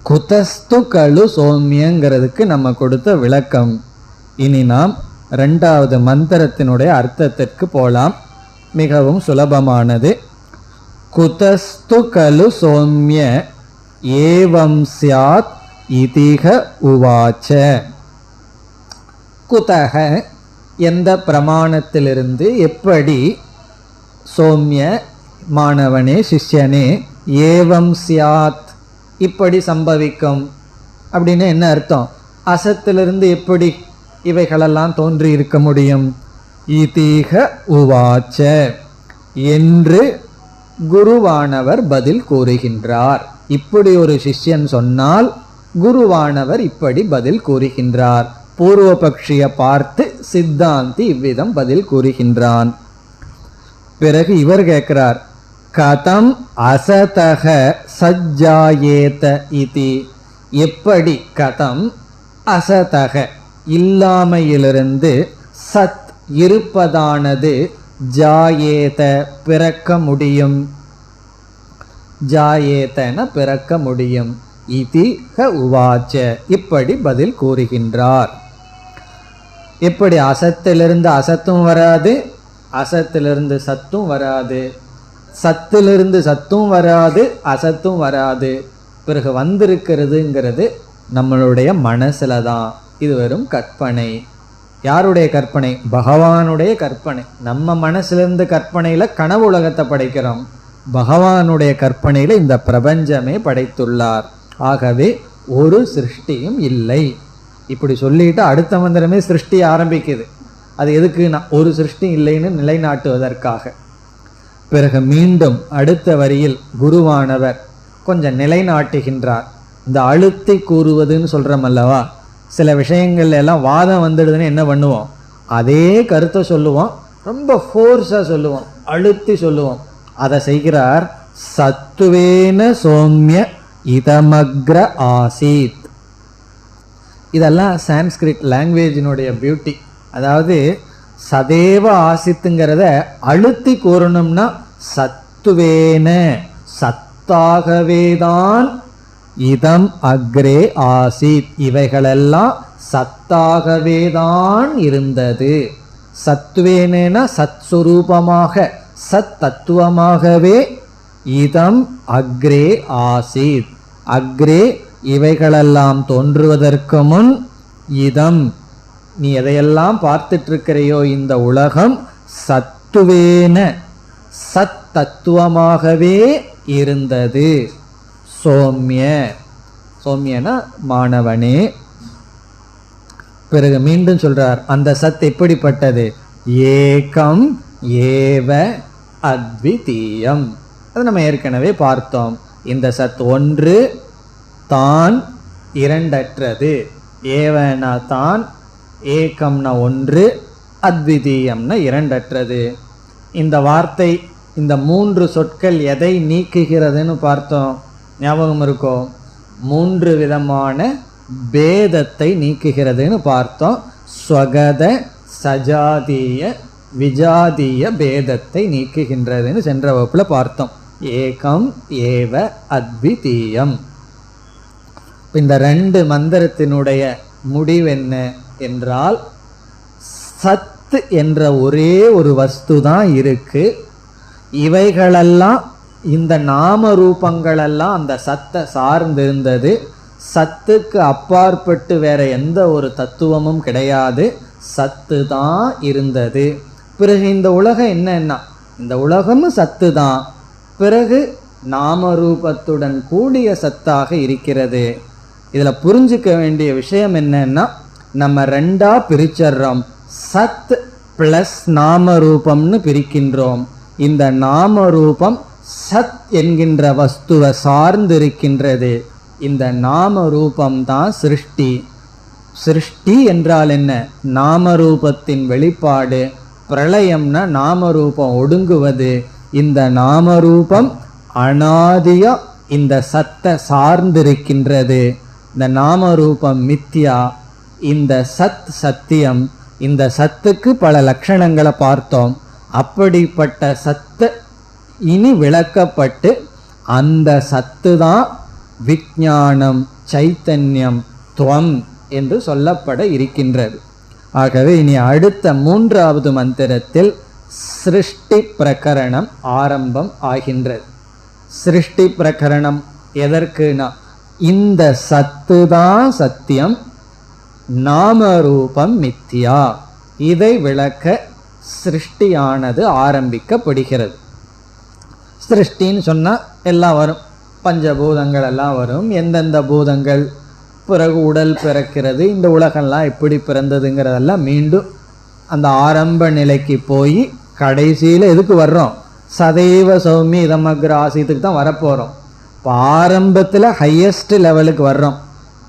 குதஸ்து கலு சோம்யங்கிறதுக்கு நம்ம கொடுத்த விளக்கம். இனி நாம் இரண்டாவது மந்திரத்தினுடைய அர்த்தத்திற்கு போலாம். மிகவும் சுலபமானது. குதஸ்து கலு சோம்ய ஏவம் ஸ்யாத் இதிக உவாச்ச. குதக எந்த பிரமாணத்திலிருந்து, எப்படி, சோம்ய மாணவனே சிஷ்யனே, ஏவம் ஸ்யாத் இப்படி சம்பவிக்கும் அப்படின்னு என்ன அர்த்தம்? அசத்திலிருந்து எப்படி இவைகளெல்லாம் தோன்றி இருக்க முடியும்? இதிக உவாச்ச என்று குருவானவர் பதில் கூறுகின்றார். இப்படி ஒரு சிஷ்யன் சொன்னால் குருவானவர் இப்படி பதில் கூறுகின்றார். பூர்வபக்ஷியை பார்த்து சித்தாந்தி இவ்விதம் பதில் கூறுகின்றான். பிறகு இவர் கேட்கிறார், கதம் அசதக சஜ்ஜாயேத இதி, எப்படி, கதம் அசதக இல்லாமையிலிருந்து, சத் இருப்பதானது, ஜாயேத பிறக்க முடியும், ஜாயேதன பிறக்க முடியும், இதி ஹ உவாச்ச இப்படி பதில் கூறுகின்றார். எப்படி அசத்திலிருந்து அசத்தும் வராது, அசத்திலிருந்து சத்தும் வராது, சத்திலிருந்து சத்தும் வராது, அசத்தும் வராது. பிறகு வந்திருக்கிறதுங்கிறது நம்மளுடைய மனசுல தான். இது வெறும் கற்பனை. யாருடைய கற்பனை? பகவானுடைய கற்பனை. நம்ம மனசிலிருந்து கற்பனையில கனவு உலகத்தை படைக்கிறோம், பகவானுடைய கற்பனையில இந்த பிரபஞ்சமே படைத்துள்ளார். ஆகவே ஒரு சிருஷ்டியும் இல்லை. இப்படி சொல்லிட்டு அடுத்த மந்திரமே சிருஷ்டி ஆரம்பிக்குது. அது எதுக்கு? ஒரு சிருஷ்டி இல்லைன்னு நிலைநாட்டுவதற்காக. பிறகு மீண்டும் அடுத்த வரியில் குருவானவர் கொஞ்சம் நிலைநாட்டுகின்றார். இந்த அழுத்தி கூறுவதுன்னு சொல்கிறோம் அல்லவா, சில விஷயங்கள்ல எல்லாம் வாதம் வந்துடுதுன்னு என்ன பண்ணுவோம்? அதே கருத்தை சொல்லுவோம், ரொம்ப ஃபோர்ஸாக சொல்லுவோம், அழுத்தி சொல்லுவோம். அதை செய்கிறார். சத்துவேன சோம்ய இதமக்ர ஆசீத். இதெல்லாம் சான்ஸ்கிரிட் லாங்குவேஜினுடைய பியூட்டி. அதாவது சதேவ ஆசித்துங்கிறத அழுத்தி கூறணும்னா சத்துவேன, சத்தாகவேதான், இதம் அக்ரே ஆசித் இவைகளெல்லாம் சத்தாகவேதான் இருந்தது. சத்துவேனா சத்ஸ்வரூபமாக, சத் தத்துவமாகவே, இதம் அக்ரே ஆசித் அக்ரே இவைகளெல்லாம் தோன்றுவதற்கு முன், இதம் நீ எதையெல்லாம் பார்த்துட்டு இருக்கிறையோ இந்த உலகம், சத்துவேன சத் தத்துவமாகவே இருந்தது. சோம்ய, சோம்யனா மாணவனே. பிறகு மீண்டும் சொல்றார், அந்த சத் எப்படிப்பட்டது? ஏகம் ஏவ அத்விதீயம். அது நம்ம ஏற்கனவே பார்த்தோம். இந்த சத் ஒன்று, தான், இரண்டற்றது. ஏவனா தான், ஏகம்னா ஒன்று, அத்விதீயம்னா இரண்டற்றது. இந்த வார்த்தை, இந்த மூன்று சொற்கள் எதை நீக்குகிறதுன்னு பார்த்தோம், ஞாபகம் இருக்கோ? மூன்று விதமான பேதத்தை நீக்குகிறதுன்னு பார்த்தோம். ஸ்வகத சஜாதீய விஜாதீய பேதத்தை நீக்குகின்றதுன்னு சென்ற வகுப்புல பார்த்தோம். ஏகம் ஏவ அத்விதீயம். இந்த ரெண்டு மந்திரத்தினுடைய முடிவென்ன என்றால், சத் என்ற ஒரே ஒரு வஸ்து தான் இருக்கு. இவைகளெல்லாம், இந்த நாம ரூபங்களெல்லாம் அந்த சத்தை சார்ந்திருந்தது. சத்துக்கு அப்பாற்பட்டு வேற எந்த ஒரு தத்துவமும் கிடையாது, சத்து தான் இருந்தது. பிறகு இந்த உலகம் என்னன்னா, இந்த உலகமும் சத்து தான், பிறகு நாம ரூபத்துடன் கூடிய சத்தாக இருக்கிறது. இதில் புரிஞ்சுக்க வேண்டிய விஷயம் என்னன்னா, நம்ம ரெண்டா பிரிச்சர்றோம். சத் பிளஸ் நாம ரூபம்னு பிரிக்கின்றோம். இந்த நாம ரூபம் சத் என்கின்ற வஸ்துவை சார்ந்து இருக்கின்றது. இந்த நாம ரூபம்தான் சிருஷ்டி. சிருஷ்டி என்றால் என்ன? நாம ரூபத்தின் வெளிப்பாடு. பிரளயம்னா நாம ரூபம் ஒடுங்குவது. இந்த நாம ரூபம் அனாதியா இந்த சத்தை சார்ந்திருக்கின்றது. இந்த நாம ரூபம் மித்யா, இந்த சத் சத்தியம். இந்த சத்துக்கு பல லட்சணங்களை பார்த்தோம். அப்படிப்பட்ட சத்து இனி விளக்கப்பட்டு அந்த சத்து தான் விஞ்ஞானம், சைத்தன்யம், துவம் என்று சொல்லப்பட இருக்கின்றது. ஆகவே இனி அடுத்த 3வது மந்திரத்தில் சிருஷ்டி பிரகரணம் ஆரம்பம் ஆகின்றது. சிருஷ்டி பிரகரணம் எதற்குனா, இந்த சத்து தான் சத்தியம், நாமரூபம் மித்யா, இதை விளக்க சிருஷ்டியானது ஆரம்பிக்கப்படுகிறது. சிருஷ்டின்னு சொன்னா எல்லாம் வரும், பஞ்சபூதங்கள் எல்லாம் வரும். எந்தெந்த பூதங்கள், பிறகு உடல் பிறக்கிறது, இந்த உலகெல்லாம் எப்படி பிறந்ததுங்கிறதெல்லாம் மீண்டும் அந்த ஆரம்ப நிலைக்கு போய் கடைசியில் எதுக்கு வர்றோம்? சதைவ சௌமி இதமக்ர ஆசியத்துக்கு தான் வரப்போகிறோம். இப்போ ஆரம்பத்தில் ஹையஸ்ட் லெவலுக்கு வர்றோம்,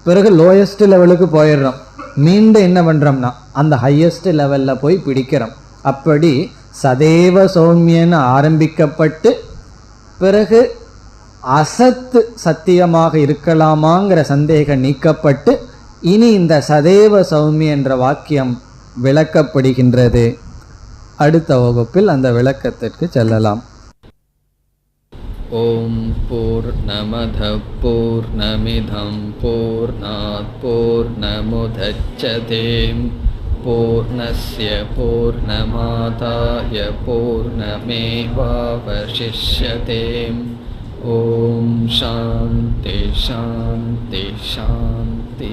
பிறகு லோயஸ்ட் லெவலுக்கு போயிடுறோம். மீண்டும் என்ன பண்ணுறோம்னா அந்த ஹையஸ்ட் லெவலில் போய் பிடிக்கிறோம். அப்படி சதைவ சௌமியன்னு ஆரம்பிக்கப்பட்டு பிறகு அசத்து சத்தியமாக இருக்கலாமாங்கிற சந்தேகம் நீக்கப்பட்டு இனி இந்த சதேவ சௌமி என்ற வாக்கியம் விளக்கப்படுகின்றது. அடுத்த வகுப்பில் அந்த விளக்கத்திற்கு செல்லலாம். ஓம் பூர்ணமத பூர்ணமிதம் பூர்ணாத் பூர்ணமுதச்யதே பூர்ணஸ்ய பூர்ணமாதாய பூர்ணமேவாவசிஷ்யதே. ஓம் சாந்தி சாந்தி சாந்தி.